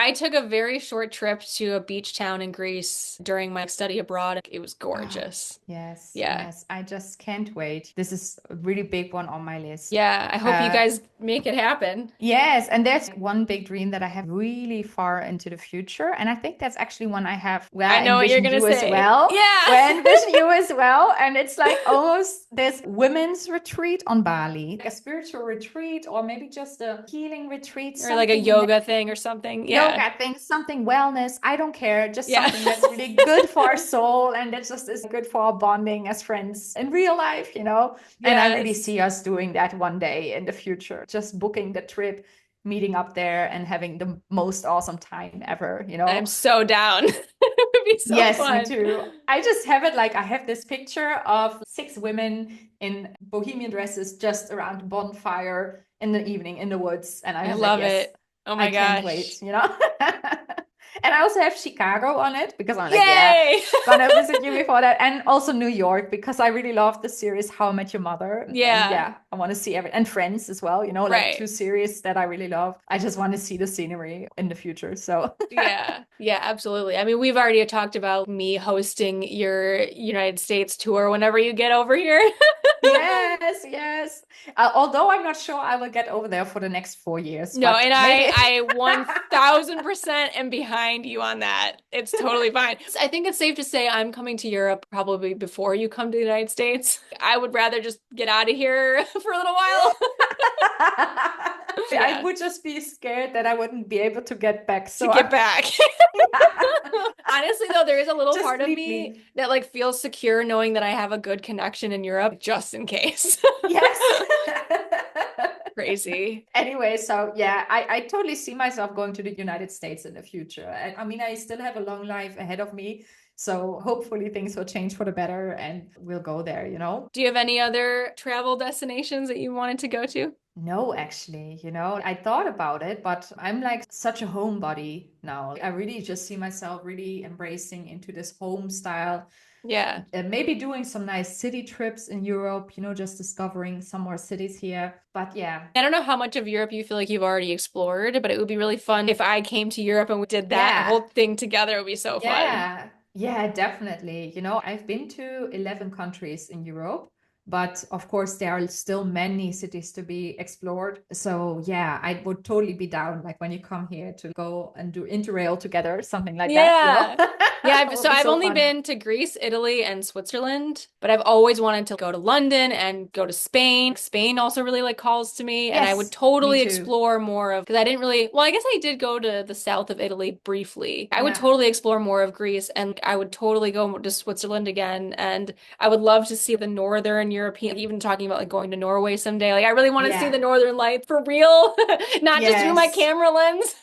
Speaker 1: I took a very short trip to a beach town in Greece during my study abroad. It was gorgeous.
Speaker 2: Yes,
Speaker 1: Yeah.
Speaker 2: yes. I just can't wait. This is a really big one on my list.
Speaker 1: Yeah. I hope you guys make it happen.
Speaker 2: Yes, and there's one big dream that I have really far into the future, and I think that's actually one I have. Well,
Speaker 1: I know what you're
Speaker 2: envisioned
Speaker 1: gonna
Speaker 2: you as
Speaker 1: say.
Speaker 2: well.
Speaker 1: Yeah.
Speaker 2: I envision you as well, and it's like almost this women's retreat on Bali, like a spiritual retreat, or maybe just a healing retreat,
Speaker 1: Or like a
Speaker 2: something
Speaker 1: yoga thing or something. Yeah.
Speaker 2: yoga thing, something wellness. I don't care, just
Speaker 1: Yeah.
Speaker 2: something that's really good for our soul, and that just is good for our bonding as friends in real life. And I really
Speaker 1: Yes.
Speaker 2: see us doing that one day in the future, just booking the trip, meeting up there and having the most awesome time ever.
Speaker 1: I'm so down. It would be so
Speaker 2: Yes,
Speaker 1: fun.
Speaker 2: me too. I just have it like I have this picture of 6 women in bohemian dresses just around a bonfire in the evening in the woods. And
Speaker 1: I
Speaker 2: I'm like,
Speaker 1: love
Speaker 2: yes,
Speaker 1: it. Oh
Speaker 2: I
Speaker 1: my
Speaker 2: can't
Speaker 1: gosh.
Speaker 2: wait. And I also have Chicago on it because I'm like, yeah,
Speaker 1: Yay!
Speaker 2: gonna visit you before that. And also New York because I really love the series How I Met Your Mother. And
Speaker 1: Yeah.
Speaker 2: yeah, I want to see and Friends as well, like
Speaker 1: Right.
Speaker 2: 2 series that I really love. I just want to see the scenery in the future. So
Speaker 1: Yeah, absolutely. I mean, we've already talked about me hosting your United States tour whenever you get over here.
Speaker 2: yes. Although I'm not sure I will get over there for the next 4 years,
Speaker 1: No,
Speaker 2: but
Speaker 1: and
Speaker 2: maybe.
Speaker 1: I 1000% am behind you on that. It's totally fine. I think it's safe to say I'm coming to Europe probably before you come to the United States. I would rather just get out of here for a little while.
Speaker 2: I would just be scared that I wouldn't be able to get back.
Speaker 1: To get back. Honestly, though, there is a little
Speaker 2: Just
Speaker 1: part of
Speaker 2: leave
Speaker 1: me
Speaker 2: me.
Speaker 1: that like feels secure knowing that I have a good connection in Europe just in case.
Speaker 2: Yes.
Speaker 1: Crazy.
Speaker 2: Anyway, so yeah, I totally see myself going to the United States in the future. I mean, I still have a long life ahead of me. So hopefully things will change for the better and we'll go there.
Speaker 1: Do you have any other travel destinations that you wanted to go to?
Speaker 2: No, actually, I thought about it, but I'm like such a homebody now. I really just see myself really embracing into this home style.
Speaker 1: Yeah.
Speaker 2: And maybe doing some nice city trips in Europe, just discovering some more cities here. But yeah.
Speaker 1: I don't know how much of Europe you feel like you've already explored, but it would be really fun if I came to Europe and we did that whole thing together. It would be so fun.
Speaker 2: Yeah, definitely. I've been to 11 countries in Europe. But of course, there are still many cities to be explored. So yeah, I would totally be down, like when you come here to go and do Interrail together, something like that.
Speaker 1: Yeah,
Speaker 2: so
Speaker 1: I've only
Speaker 2: fun.
Speaker 1: been to Greece, Italy, and Switzerland, but I've always wanted to go to London and go to Spain. Spain also really like calls to me, and I would
Speaker 2: Yes,
Speaker 1: totally
Speaker 2: me too.
Speaker 1: explore more of, because I didn't really, well, I guess I did go to the south of Italy briefly. I would
Speaker 2: Yeah.
Speaker 1: totally explore more of Greece, and I would totally go to Switzerland again, and I would love to see the northern European, even talking about like going to Norway someday. Like I really want to see
Speaker 2: Yeah.
Speaker 1: the northern lights for real, not just through my
Speaker 2: Yes.
Speaker 1: camera lens.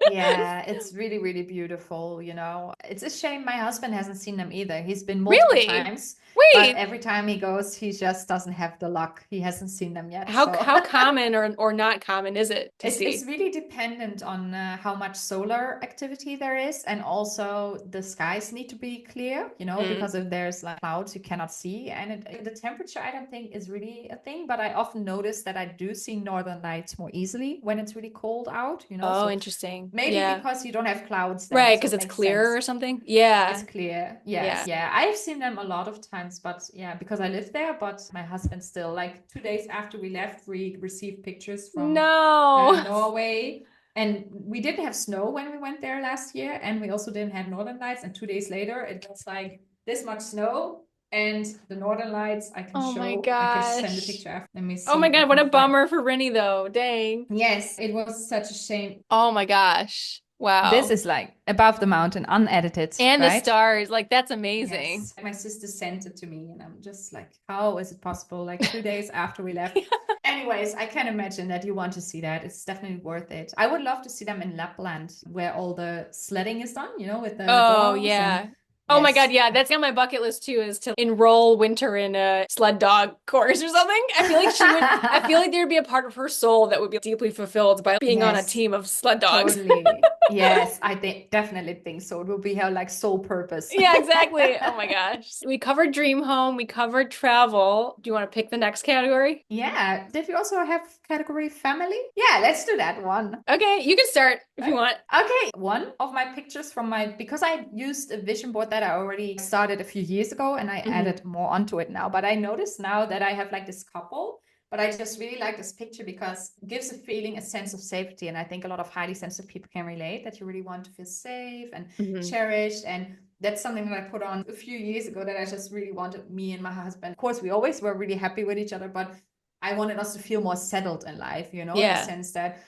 Speaker 2: Yeah, it's really, really beautiful, you know. It's a shame my husband hasn't seen them either. He's been multiple
Speaker 1: Really?
Speaker 2: times, but
Speaker 1: Wait,
Speaker 2: every time he goes, he just doesn't have the luck. He hasn't seen them yet.
Speaker 1: how
Speaker 2: So
Speaker 1: how common or not common is it to
Speaker 2: it's
Speaker 1: see?
Speaker 2: really dependent on how much solar activity there is, and also the skies need to be clear, you know,
Speaker 1: Mm.
Speaker 2: because if there's like clouds you cannot see, and the temperature I don't think is really a thing, but I often notice that I do see northern lights more easily when it's really cold out, you know,
Speaker 1: Oh,
Speaker 2: so
Speaker 1: interesting.
Speaker 2: maybe
Speaker 1: Yeah.
Speaker 2: because you don't have clouds then,
Speaker 1: Right,
Speaker 2: so
Speaker 1: because
Speaker 2: it
Speaker 1: it's
Speaker 2: makes
Speaker 1: clearer
Speaker 2: sense.
Speaker 1: or something.
Speaker 2: It's
Speaker 1: Yeah.
Speaker 2: clear. Yes.
Speaker 1: Yeah.
Speaker 2: Yeah. I've seen them a lot of times, but yeah, because I live there, but my husband still, like 2 days after we left, we received pictures from
Speaker 1: No.
Speaker 2: Norway. And we didn't have snow when we went there last year. And we also didn't have northern lights. And 2 days later, it was like this much snow. And the northern lights,
Speaker 1: Oh my
Speaker 2: I can send a
Speaker 1: gosh.
Speaker 2: picture after. Let me
Speaker 1: Oh
Speaker 2: see
Speaker 1: my
Speaker 2: if I
Speaker 1: God, what
Speaker 2: can
Speaker 1: a
Speaker 2: find.
Speaker 1: bummer for Rennie though. Dang.
Speaker 2: Yes, it was such a shame.
Speaker 1: Oh my gosh.
Speaker 2: This
Speaker 1: Wow.
Speaker 2: is like above the mountain, unedited,
Speaker 1: And the
Speaker 2: right?
Speaker 1: stars, like that's amazing.
Speaker 2: Yes, my sister sent it to me, and I'm just like, how is it possible? Like 2 days after we left. Anyways, I can imagine that you want to see that. It's definitely worth it. I would love to see them in Lapland, where all the sledding is done, you know, with the
Speaker 1: Oh
Speaker 2: dogs. And
Speaker 1: yeah. Oh my God,
Speaker 2: yes,
Speaker 1: yeah, that's on my bucket list too, is to enroll Winter in a sled dog course or something. I feel like there'd be a part of her soul that would be deeply fulfilled by being on a
Speaker 2: yes,
Speaker 1: team of sled dogs.
Speaker 2: totally. Yes, I think definitely think so. It will be her like sole purpose.
Speaker 1: Yeah, exactly. Oh my gosh. We covered dream home, we covered travel. Do you want to pick the next category?
Speaker 2: Yeah. Did we also have category family? Yeah, let's do that one.
Speaker 1: Okay, you can start if you want.
Speaker 2: Okay, one of my pictures from because I used a vision board that I already started a few years ago and I
Speaker 1: Hmm.
Speaker 2: added more onto it now. But I noticed now that I have like this couple, but I just really like this picture because it gives a feeling, a sense of safety. And I think a lot of highly sensitive people can relate that you really want to feel safe and
Speaker 1: Hmm.
Speaker 2: cherished. And that's something that I put on a few years ago that I just really wanted me and my husband. Of course, we always were really happy with each other, but I wanted us to feel more settled in life, you know, in the
Speaker 1: Yeah.
Speaker 2: sense that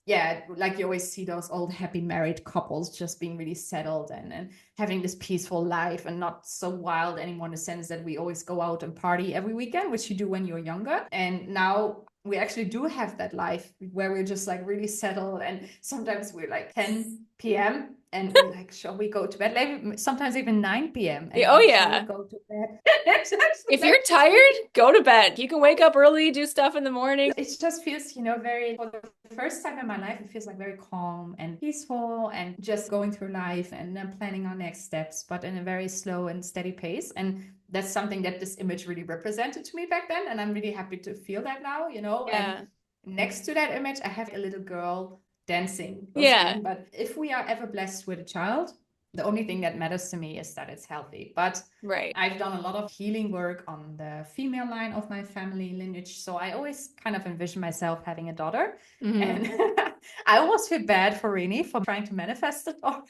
Speaker 2: yeah, like you always see those old happy married couples just being really settled and having this peaceful life and not so wild anymore in the sense that we always go out and party every weekend, which you do when you're younger. And now we actually do have that life where we're just like really settled. And sometimes we're like 10 p.m. and we're like, shall we go to bed? Like, sometimes even 9 p.m. And
Speaker 1: Yeah, oh
Speaker 2: like, shall we
Speaker 1: yeah.
Speaker 2: go to bed?
Speaker 1: If you're
Speaker 2: Like just
Speaker 1: tired,
Speaker 2: really
Speaker 1: go to bed. You can wake up early, do stuff in the morning.
Speaker 2: it just feels, you know, very, for the first time in my life, it feels like very calm and peaceful and just going through life and then planning our next steps, but in a very slow and steady pace. And that's something that this image really represented to me back then. And I'm really happy to feel that now, you know. And
Speaker 1: Yeah.
Speaker 2: next to that image, I have a little girl dancing or
Speaker 1: Yeah.
Speaker 2: singing. But if we are ever blessed with a child, the only thing that matters to me is that it's healthy. But
Speaker 1: Right.
Speaker 2: I've done a lot of healing work on the female line of my family lineage. So I always kind of envision myself having a daughter.
Speaker 1: Hmm.
Speaker 2: And I almost feel bad for Rini for trying to manifest a daughter.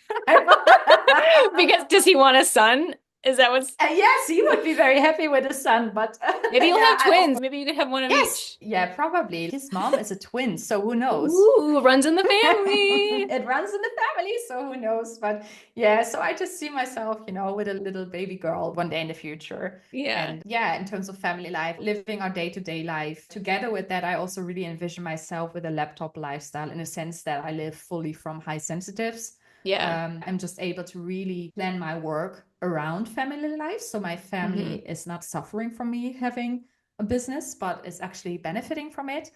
Speaker 1: Because does he want a son? Is that what's
Speaker 2: Yes, he would be very happy with a son, but
Speaker 1: maybe you'll
Speaker 2: yeah,
Speaker 1: have twins. Maybe you could have one of
Speaker 2: yes,
Speaker 1: each.
Speaker 2: yeah, probably. His mom is a twin, so who knows?
Speaker 1: Ooh, runs in the family.
Speaker 2: It runs in the family, so who knows? But yeah, so I just see myself, you know, with a little baby girl one day in the future.
Speaker 1: Yeah.
Speaker 2: And yeah, in terms of family life, living our day-to-day life. Together with that, I also really envision myself with a laptop lifestyle in a sense that I live fully from high sensitives.
Speaker 1: Yeah.
Speaker 2: I'm just able to really plan my work around family life. So my family
Speaker 1: Hmm.
Speaker 2: is not suffering from me having a business, but is actually benefiting from it.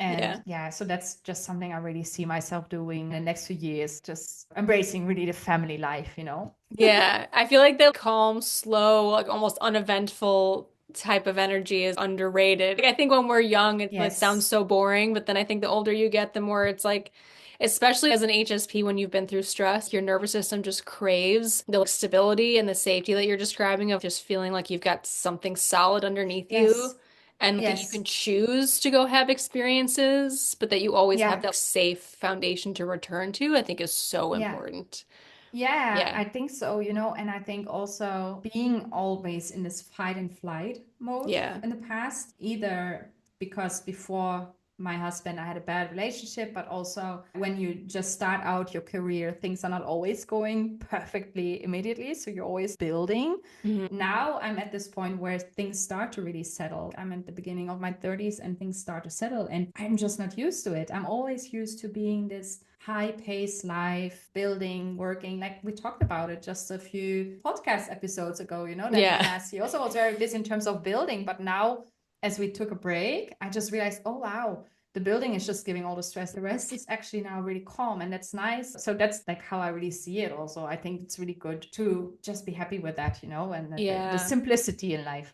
Speaker 2: And
Speaker 1: Yeah.
Speaker 2: yeah, so that's just something I really see myself doing in the next few years, just embracing really the family life, you know?
Speaker 1: Yeah. I feel like the calm, slow, like almost uneventful type of energy is underrated. Like, I think when we're young, it sounds
Speaker 2: Yes.
Speaker 1: so boring, but then I think the older you get, the more it's like, especially as an HSP, when you've been through stress, your nervous system just craves the like, stability and the safety that you're describing of just feeling like you've got something solid underneath you
Speaker 2: Yes.
Speaker 1: and that you
Speaker 2: Yes.
Speaker 1: can choose to go have experiences, but that you always have
Speaker 2: Yeah.
Speaker 1: that safe foundation to return to, I think is so
Speaker 2: Yeah.
Speaker 1: important.
Speaker 2: Yeah,
Speaker 1: Yeah.
Speaker 2: I think so, you know, and I think also being always in this fight and flight mode
Speaker 1: Yeah.
Speaker 2: in the past, either because before my husband, I had a bad relationship, but also when you just start out your career, things are not always going perfectly immediately. So you're always building.
Speaker 1: Mhm.
Speaker 2: Now I'm at this point where things start to really settle. I'm at the beginning of my 30s and things start to settle, and I'm just not used to it. I'm always used to being this high-paced life, building, working. Like we talked about it just a few podcast episodes ago, that
Speaker 1: Yeah.
Speaker 2: Hannah, he also was very busy in terms of building. But now, as we took a break, I just realized, oh, wow, the building is just giving all the stress. The rest is actually now really calm, and that's nice. So that's like how I really see it also. I think it's really good to just be happy with that, and the
Speaker 1: Yeah.
Speaker 2: simplicity in life.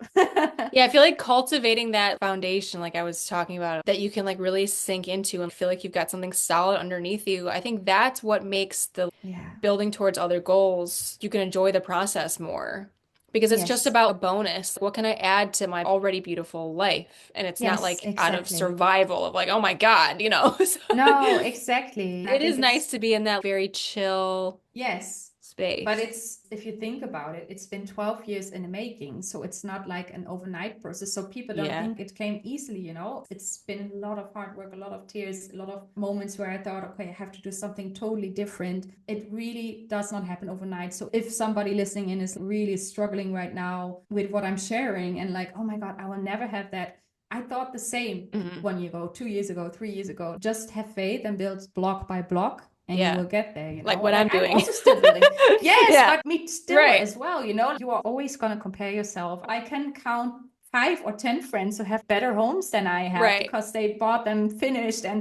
Speaker 1: Yeah, I feel like cultivating that foundation, like I was talking about, that you can like really sink into and feel like you've got something solid underneath you. I think that's what makes the
Speaker 2: Yeah.
Speaker 1: building towards other goals, you can enjoy the process more. Because it's just
Speaker 2: Yes.
Speaker 1: about a bonus. What can I add to my already beautiful life? And it's not
Speaker 2: Yes,
Speaker 1: like out of
Speaker 2: exactly.
Speaker 1: survival of like, oh my God, So
Speaker 2: No, exactly. I
Speaker 1: it is
Speaker 2: think
Speaker 1: nice
Speaker 2: it's,
Speaker 1: to be in that very chill
Speaker 2: yes. But
Speaker 1: space.
Speaker 2: it's, if you think about it, it's been 12 years in the making. So it's not like an overnight process. So people don't
Speaker 1: Yeah.
Speaker 2: think it came easily, It's been a lot of hard work, a lot of tears, a lot of moments where I thought, okay, I have to do something totally different. It really does not happen overnight. So if somebody listening in is really struggling right now with what I'm sharing and like, oh my God, I will never have that. I thought the same
Speaker 1: Mhm.
Speaker 2: 1 year ago, 2 years ago, 3 years ago. Just have faith and build block by block, and you
Speaker 1: Yeah.
Speaker 2: will get there,
Speaker 1: Like what I'm
Speaker 2: Like I'm
Speaker 1: doing.
Speaker 2: also still building. Yes,
Speaker 1: Yeah.
Speaker 2: but me still
Speaker 1: Right.
Speaker 2: as well, You are always going to compare yourself. I can count 5 or 10 friends who have better homes than I have
Speaker 1: Right.
Speaker 2: because they bought them finished and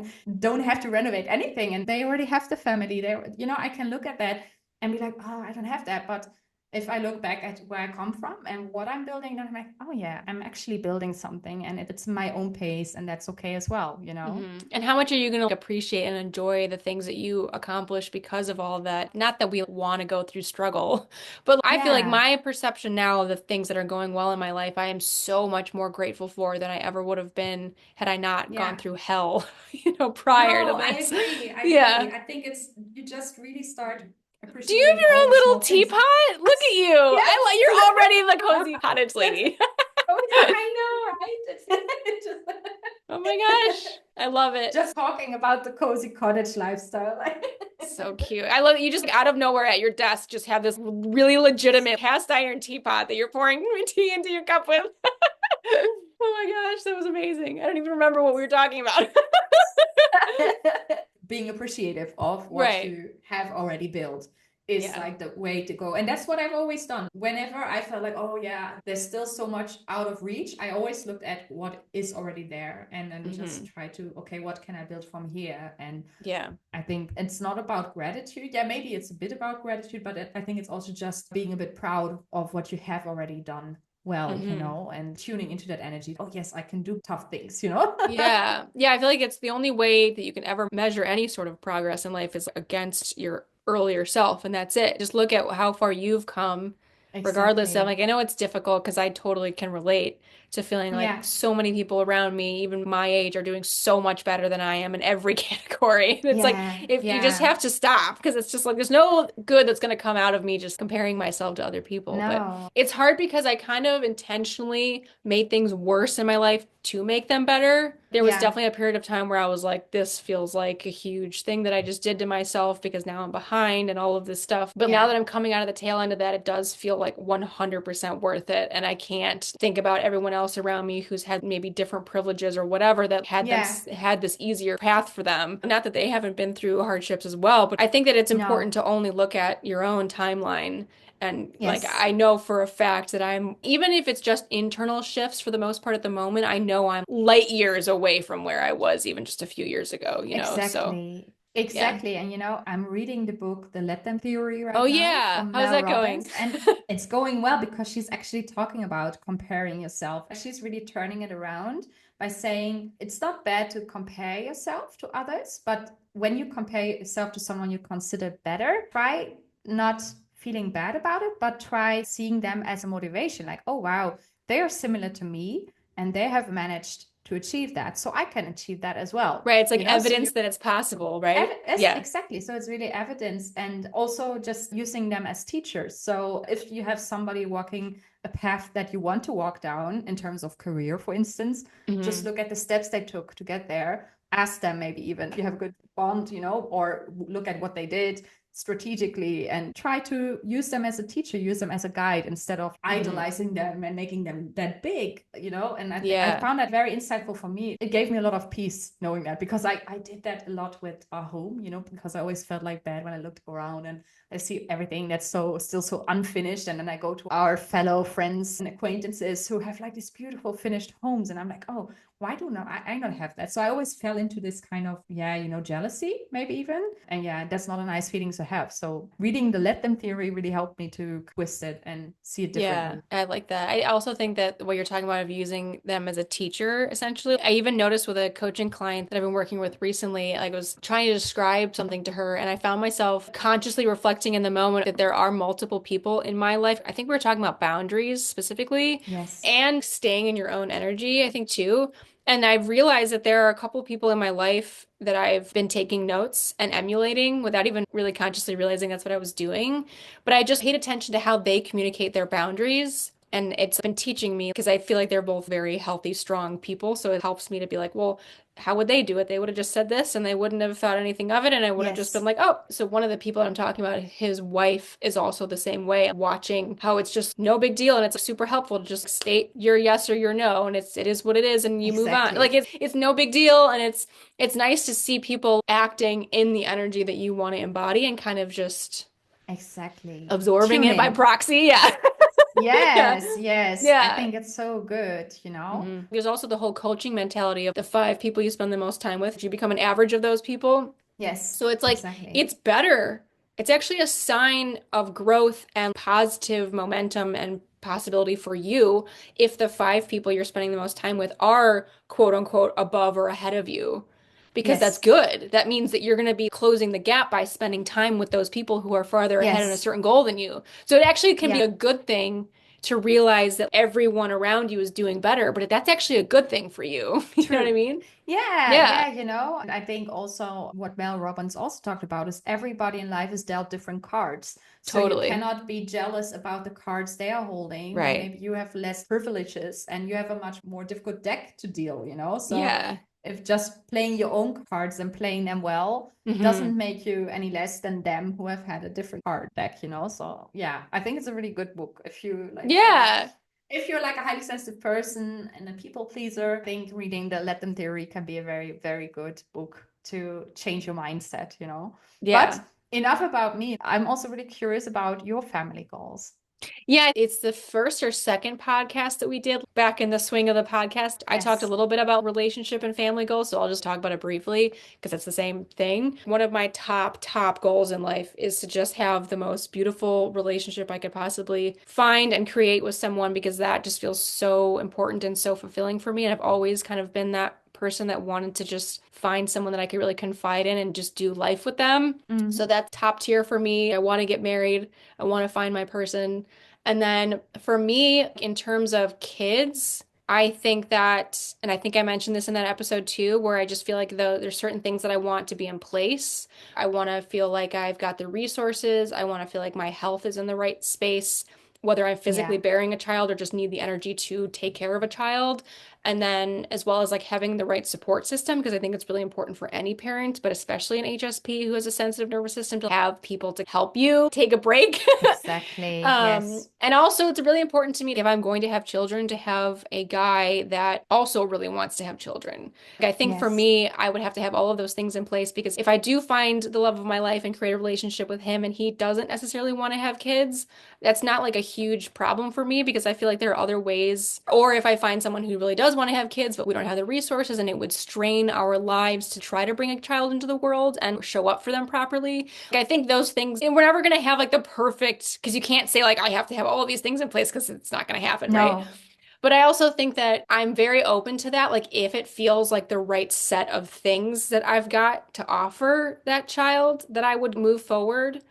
Speaker 2: don't have to renovate anything, and they already have the family. I can look at that and be like, oh, I don't have that. But if I look back at where I come from and what I'm building, then I'm like, oh yeah, I'm actually building something, and it's my own pace, and that's okay as well,
Speaker 1: And how much are you going to appreciate and enjoy the things that you accomplish because of all that? Not that we want to go through struggle, but I feel like
Speaker 2: Yeah,
Speaker 1: my perception now of the things that are going well in my life, I am so much more grateful for than I ever would have been had I not gone
Speaker 2: yeah.
Speaker 1: through hell, prior to
Speaker 2: No, I
Speaker 1: this.
Speaker 2: agree. I
Speaker 1: Yeah.
Speaker 2: agree. I think it's, you just really start
Speaker 1: Do you have
Speaker 2: appreciating
Speaker 1: your
Speaker 2: all
Speaker 1: own
Speaker 2: the
Speaker 1: little
Speaker 2: small things.
Speaker 1: teapot? Look at you.
Speaker 2: Yes.
Speaker 1: You're already the cozy cottage lady.
Speaker 2: Oh yeah, I know, right? It's
Speaker 1: Oh my gosh. I love it.
Speaker 2: just talking about the cozy cottage lifestyle.
Speaker 1: So cute. I love that you just out of nowhere at your desk just have this really legitimate cast iron teapot that you're pouring tea into your cup with. Oh my gosh, that was amazing. I don't even remember what we were talking about.
Speaker 2: Being appreciative of what
Speaker 1: Right.
Speaker 2: you have already built is
Speaker 1: Yeah.
Speaker 2: like the way to go. And that's what I've always done. Whenever I felt like, oh yeah, there's still so much out of reach, I always looked at what is already there and then just try to, okay, what can I build from here? And
Speaker 1: Yeah.
Speaker 2: I think it's not about gratitude. Yeah, maybe it's a bit about gratitude, but I think it's also just being a bit proud of what you have already done well, and tuning into that energy. Oh, yes, I can do tough things,
Speaker 1: Yeah. Yeah, I feel like it's the only way that you can ever measure any sort of progress in life is against your earlier self, and that's it. Just look at how far you've come, regardless of
Speaker 2: Exactly.
Speaker 1: like, I know it's difficult because I totally can relate to feeling like
Speaker 2: Yeah.
Speaker 1: so many people around me, even my age, are doing so much better than I am in every category. And it's like
Speaker 2: Yeah.
Speaker 1: if you just
Speaker 2: Yeah.
Speaker 1: have to stop because it's just like there's no good that's going to come out of me just comparing myself to other people. But
Speaker 2: No.
Speaker 1: it's hard because I kind of intentionally made things worse in my life to make them better. There was
Speaker 2: Yeah.
Speaker 1: definitely a period of time where I was like, this feels like a huge thing that I just did to myself because now I'm behind and all of this stuff. But now
Speaker 2: Yeah.
Speaker 1: that I'm coming out of the tail end of that, it does feel like 100% worth it. And I can't think about everyone else around me who's had maybe different privileges or whatever that
Speaker 2: Yeah.
Speaker 1: had this easier path for them. Not that they haven't been through hardships as well, but I think that it's important
Speaker 2: No.
Speaker 1: to only look at your own timeline and like
Speaker 2: Yes.
Speaker 1: I know for a fact that I'm, even if it's just internal shifts for the most part at the moment, I know I'm light years away from where I was even just a few years ago. So
Speaker 2: Exactly.
Speaker 1: yeah.
Speaker 2: Exactly. And I'm reading the book, The Let Them Theory,
Speaker 1: Oh
Speaker 2: right now
Speaker 1: yeah.
Speaker 2: from
Speaker 1: How's
Speaker 2: Mel
Speaker 1: that going?
Speaker 2: Robbins. And it's going well because she's actually talking about comparing yourself. She's really turning it around by saying it's not bad to compare yourself to others, but when you compare yourself to someone you consider better, try not feeling bad about it, but try seeing them as a motivation. Like, oh, wow, they are similar to me and they have managed to achieve that. So I can achieve that as well.
Speaker 1: Right. It's like
Speaker 2: So you
Speaker 1: evidence that it's possible, right?
Speaker 2: Yes,
Speaker 1: Yeah.
Speaker 2: exactly. So it's really evidence and also just using them as teachers. So if you have somebody walking a path that you want to walk down in terms of career, for instance, just
Speaker 1: Hmm.
Speaker 2: look at the steps they took to get there. Ask them maybe even if you have a good bond, or look at what they did. strategically and try to use them as a teacher, use them as a guide instead of idolizing them and making them that big, And I think I
Speaker 1: Yeah.
Speaker 2: found that very insightful for me. It gave me a lot of peace knowing that, because I did that a lot with our home, because I always felt like bad when I looked around and I see everything that's still so unfinished. And then I go to our fellow friends and acquaintances who have like these beautiful finished homes. And I'm like, oh, why do not I not have that? So I always fell into this kind of, jealousy, maybe even. And yeah, that's not a nice feeling to have. So reading the Let Them theory really helped me to twist it and see it
Speaker 1: Yeah,
Speaker 2: differently.
Speaker 1: I like that. I also think that what you're talking about of using them as a teacher, essentially, I even noticed with a coaching client that I've been working with recently, like I was trying to describe something to her, and I found myself consciously reflecting in the moment that there are multiple people in my life. I think we were talking about boundaries specifically
Speaker 2: Yes.
Speaker 1: and staying in your own energy, I think too. And I've realized that there are a couple people in my life that I've been taking notes and emulating without even really consciously realizing that's what I was doing. But I just paid attention to how they communicate their boundaries. And it's been teaching me because I feel like they're both very healthy, strong people. So it helps me to be like, well, how would they do it? They would have just said this and they wouldn't have thought anything of it. And I would have just been
Speaker 2: Yes.
Speaker 1: like, oh, so one of the people I'm talking about, his wife is also the same way, watching how it's just no big deal. And it's super helpful to just state your yes or your no. And it is what it is. And you move on. Like
Speaker 2: Exactly.
Speaker 1: it's no big deal. And it's nice to see people acting in the energy that you want to embody and kind of just
Speaker 2: Exactly.
Speaker 1: absorbing it by
Speaker 2: Tuning.
Speaker 1: proxy. Yeah. Yeah.
Speaker 2: Yes, yes. I
Speaker 1: Yeah.
Speaker 2: think it's so good.
Speaker 1: There's also the whole coaching mentality of the 5 people you spend the most time with. You become an average of those people.
Speaker 2: Yes,
Speaker 1: So it's like,
Speaker 2: exactly.
Speaker 1: it's better. It's actually a sign of growth and positive momentum and possibility for you if the 5 people you're spending the most time with are quote unquote above or ahead of you. Because that's
Speaker 2: Yes,
Speaker 1: good. That means that you're going to be closing the gap by spending time with those people who are farther ahead in a
Speaker 2: yes.
Speaker 1: certain goal than you. So it actually can be
Speaker 2: Yeah,
Speaker 1: a good thing to realize that everyone around you is doing better, but that's actually a good thing for you. You know what I
Speaker 2: true.
Speaker 1: mean?
Speaker 2: Yeah,
Speaker 1: Yeah,
Speaker 2: yeah. And I think also what Mel Robbins also talked about is everybody in life is dealt different cards. So you
Speaker 1: totally.
Speaker 2: cannot be jealous about the cards they are holding when
Speaker 1: Right.
Speaker 2: maybe you have less privileges and you have a much more difficult deck to deal. So
Speaker 1: Yeah.
Speaker 2: if just playing your own cards and playing them well
Speaker 1: Hmm.
Speaker 2: doesn't make you any less than them who have had a different card deck. So yeah, I think it's a really good book if you like
Speaker 1: Yeah.
Speaker 2: if you're like a highly sensitive person and a people pleaser. I think reading the Let Them theory can be a very, very good book to change your mindset. But
Speaker 1: Yeah.
Speaker 2: enough about me. I'm also really curious about your family goals.
Speaker 1: Yeah, it's the first or second podcast that we did back in the swing of the podcast. I talked a
Speaker 2: Yes.
Speaker 1: little bit about relationship and family goals, so I'll just talk about it briefly because it's the same thing. One of my top goals in life is to just have the most beautiful relationship I could possibly find and create with someone because that just feels so important and so fulfilling for me. And I've always kind of been that person that wanted to just find someone that I could really confide in and just do life with them. So
Speaker 2: Mm.
Speaker 1: that's top tier for me. I want to get married. I want to find my person. And then for me, in terms of kids, I think that, and I think I mentioned this in that episode too, where I just feel like there's certain things that I want to be in place. I want to feel like I've got the resources. I want to feel like my health is in the right space, whether I'm physically
Speaker 2: Yeah.
Speaker 1: bearing a child or just need the energy to take care of a child. And then as well as like having the right support system, because I think it's really important for any parent, but especially an HSP who has a sensitive nervous system to have people to help you take a break.
Speaker 2: Exactly. Yes.
Speaker 1: And also, it's really important to me if I'm going to have children to have a guy that also really wants to have children. Like, I think for
Speaker 2: Yes.
Speaker 1: me, I would have to have all of those things in place because if I do find the love of my life and create a relationship with him and he doesn't necessarily want to have kids, that's not like a huge problem for me because I feel like there are other ways. Or if I find someone who really does want to have kids, but we don't have the resources and it would strain our lives to try to bring a child into the world and show up for them properly. Like, I think those things, and we're never going to have like the perfect, because you can't say like, I have to have all of these things in place because it's not going to happen, right?
Speaker 2: No.
Speaker 1: But I also think that I'm very open to that. Like, if it feels like the right set of things that I've got to offer that child, that I would move forward.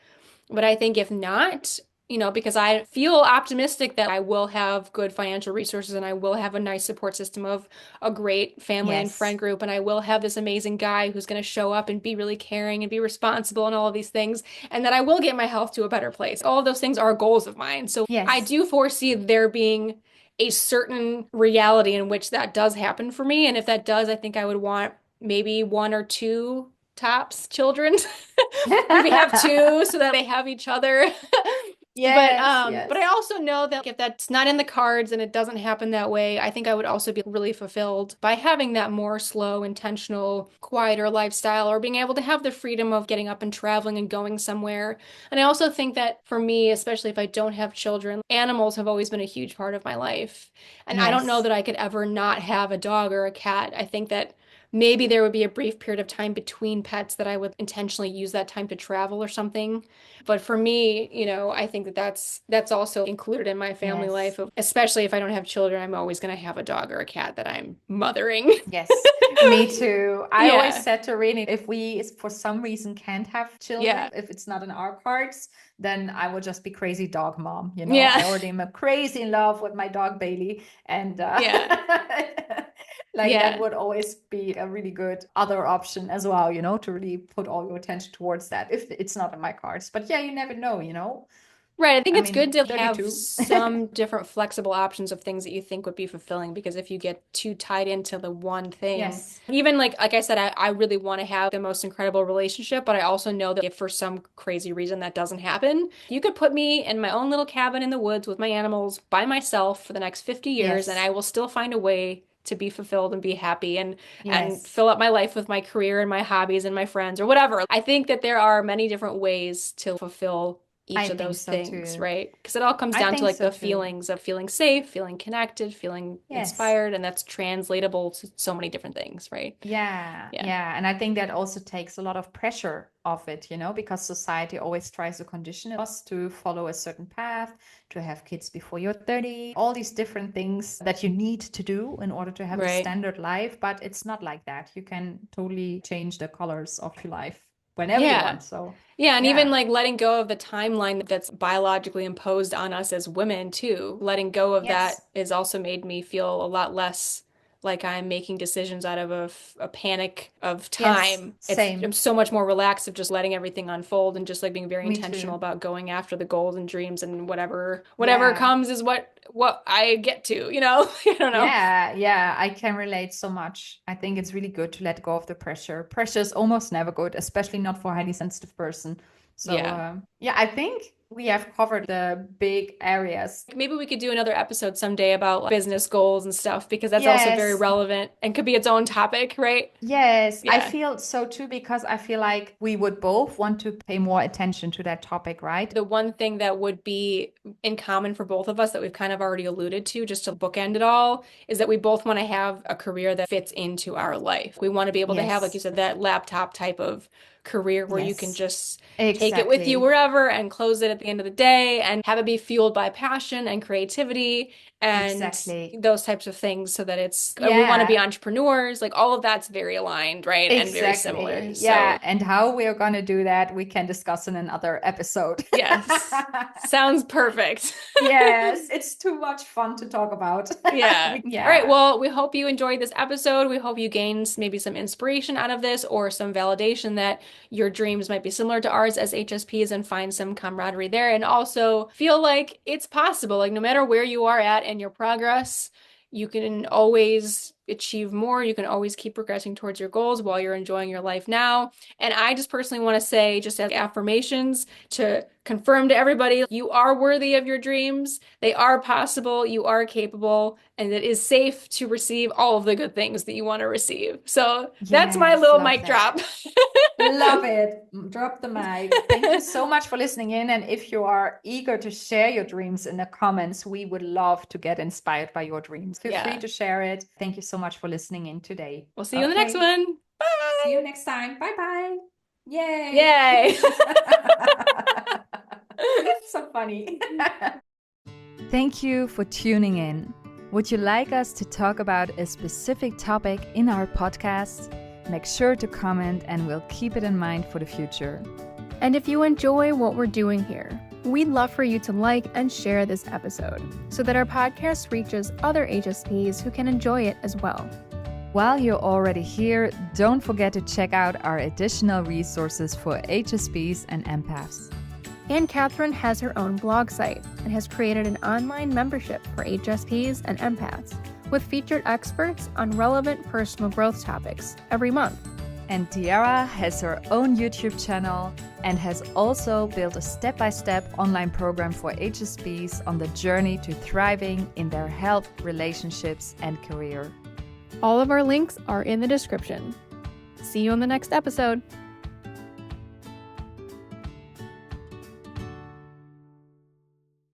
Speaker 1: But I think if not, because I feel optimistic that I will have good financial resources and I will have a nice support system of a great family and
Speaker 2: Yes.
Speaker 1: friend group, and I will have this amazing guy who's going to show up and be really caring and be responsible and all of these things, and that I will get my health to a better place. All of those things are goals of mine. So I
Speaker 2: Yes.
Speaker 1: do foresee there being a certain reality in which that does happen for me. And if that does, I think I would want maybe 1 or 2 tops children. Maybe have two so that they have each other.
Speaker 2: Yes,
Speaker 1: But I
Speaker 2: yes.
Speaker 1: also know that if that's not in the cards and it doesn't happen that way, I think I would also be really fulfilled by having that more slow, intentional, quieter lifestyle, or being able to have the freedom of getting up and traveling and going somewhere. And I also think that for me, especially if I don't have children, animals have always been a huge part of my life. And I don't know
Speaker 2: Yes.
Speaker 1: that I could ever not have a dog or a cat. I think that maybe there would be a brief period of time between pets that I would intentionally use that time to travel or something. But for me, I think that that's also included in my family life,
Speaker 2: Yes.
Speaker 1: especially if I don't have children, I'm always going to have a dog or a cat that I'm mothering.
Speaker 2: Yes, me too. I always
Speaker 1: Yeah.
Speaker 2: said to Rini, if we for some reason can't have children,
Speaker 1: Yeah.
Speaker 2: if it's not in our cards, then I will just be crazy dog mom.
Speaker 1: Yeah.
Speaker 2: I already am crazy in love with my dog Bailey, and
Speaker 1: Yeah.
Speaker 2: like that
Speaker 1: Yeah.
Speaker 2: would always be a really good other option as well. To really put all your attention towards that if it's not in my cards. But yeah, you never know.
Speaker 1: Right. I think
Speaker 2: I
Speaker 1: it's good
Speaker 2: mean,
Speaker 1: to have
Speaker 2: 32.
Speaker 1: some different flexible options of things that you think would be fulfilling because if you get too tied into the one thing,
Speaker 2: Yes.
Speaker 1: even like I said, I really want to have the most incredible relationship, but I also know that if for some crazy reason that doesn't happen, you could put me in my own little cabin in the woods with my animals by myself for the next 50 years, and
Speaker 2: Yes.
Speaker 1: I will still find a way to be fulfilled and be happy and
Speaker 2: Yes.
Speaker 1: fill up my life with my career and my hobbies and my friends or whatever. I think that there are many different ways to fulfill
Speaker 2: I
Speaker 1: each of
Speaker 2: think
Speaker 1: those
Speaker 2: so
Speaker 1: things,
Speaker 2: too.
Speaker 1: right? Because it all comes
Speaker 2: I
Speaker 1: down to
Speaker 2: think
Speaker 1: like
Speaker 2: so
Speaker 1: the
Speaker 2: too.
Speaker 1: feelings of feeling safe, feeling connected, feeling
Speaker 2: Yes.
Speaker 1: inspired, and that's translatable to so many different things, right?
Speaker 2: Yeah,
Speaker 1: Yeah.
Speaker 2: yeah. And I think that also takes a lot of pressure off it, because society always tries to condition us to follow a certain path, to have kids before you're 30, all these different things that you need to do in order to have a
Speaker 1: Right.
Speaker 2: standard life. But it's not like that. You can totally change the colors of your life whenever you
Speaker 1: Yeah.
Speaker 2: want. So,
Speaker 1: Yeah, and even
Speaker 2: yeah.
Speaker 1: like letting go of the timeline that's biologically imposed on us as women too. Letting go of
Speaker 2: Yes.
Speaker 1: that has also made me feel a lot less like I'm making decisions out of a panic of
Speaker 2: Yes.
Speaker 1: time. I'm
Speaker 2: Same.
Speaker 1: so much more relaxed of just letting everything unfold and just like being very
Speaker 2: Me
Speaker 1: intentional
Speaker 2: too.
Speaker 1: about going after the goals and dreams and whatever
Speaker 2: Yeah.
Speaker 1: comes is what I get to, you know? I don't know.
Speaker 2: Yeah, yeah, I can relate so much. I think it's really good to let go of the pressure. Pressure is almost never good, especially not for a highly sensitive person. So,
Speaker 1: Yeah.
Speaker 2: yeah, I think we have covered the big areas.
Speaker 1: Maybe we could do another episode someday about like, business goals and stuff because that's also very
Speaker 2: Yes,
Speaker 1: relevant and could be its own topic, right?
Speaker 2: yes, I
Speaker 1: Yeah.
Speaker 2: feel so too because I feel like we would both want to pay more attention to that topic, right?
Speaker 1: The one thing that would be in common for both of us that we've kind of already alluded to, just to bookend it all, is that we both want to have a career that fits into our life. We want to be able to have, like you
Speaker 2: Yes,
Speaker 1: said, that laptop type of career where you can
Speaker 2: yes,
Speaker 1: just take it with you
Speaker 2: exactly,
Speaker 1: wherever and close it at the end of the day and have it be fueled by passion and creativity and
Speaker 2: exactly.
Speaker 1: those types of things so that we want to be
Speaker 2: Yeah.
Speaker 1: entrepreneurs. Like all of that's very aligned, right? And very similar.
Speaker 2: Exactly. Yeah.
Speaker 1: So,
Speaker 2: And how we are going to do that, we can discuss in another episode.
Speaker 1: yes, sounds perfect.
Speaker 2: Yes, it's too much fun to talk about.
Speaker 1: Yeah. All right.
Speaker 2: Yeah.
Speaker 1: Well, we hope you enjoyed this episode. We hope you gained maybe some inspiration out of this or some validation that your dreams might be similar to ours as HSPs and find some camaraderie there. And also feel like it's possible. Like, no matter where you are at in your progress, you can always achieve more. You can always keep progressing towards your goals while you're enjoying your life now. And I just personally want to say, just as affirmations to confirm to everybody, you are worthy of your dreams. They are possible. You are capable. And it is safe to receive all of the good things that you want to receive. So that's my
Speaker 2: Yes,
Speaker 1: little
Speaker 2: love
Speaker 1: mic
Speaker 2: that.
Speaker 1: drop.
Speaker 2: Love it. Drop the mic. Thank you so much for listening in. And if you are eager to share your dreams in the comments, we would love to get inspired by your dreams. Feel free
Speaker 1: Yeah.
Speaker 2: to share it. Thank you so much for listening in today.
Speaker 1: We'll see you in the next
Speaker 2: Okay.
Speaker 1: one.
Speaker 2: See you
Speaker 1: Bye.
Speaker 2: next time. Bye bye. Yay.
Speaker 1: Yay.
Speaker 2: So funny.
Speaker 3: Thank you for tuning in. Would you like us to talk about a specific topic in our podcast? Make sure to comment and we'll keep it in mind for the future. And if you enjoy what we're doing here, we'd love for you to like and share this episode so that our podcast reaches other HSPs who can enjoy it as well. While you're already here, don't forget to check out our additional resources for HSPs and empaths. Anne-Kathrin has her own blog site and has created an online membership for HSPs and empaths with featured experts on relevant personal growth topics every month. And Tiara has her own YouTube channel and has also built a step-by-step online program for HSPs on the journey to thriving in their health, relationships, and career.
Speaker 4: All of our links are in the description. See you on the next episode.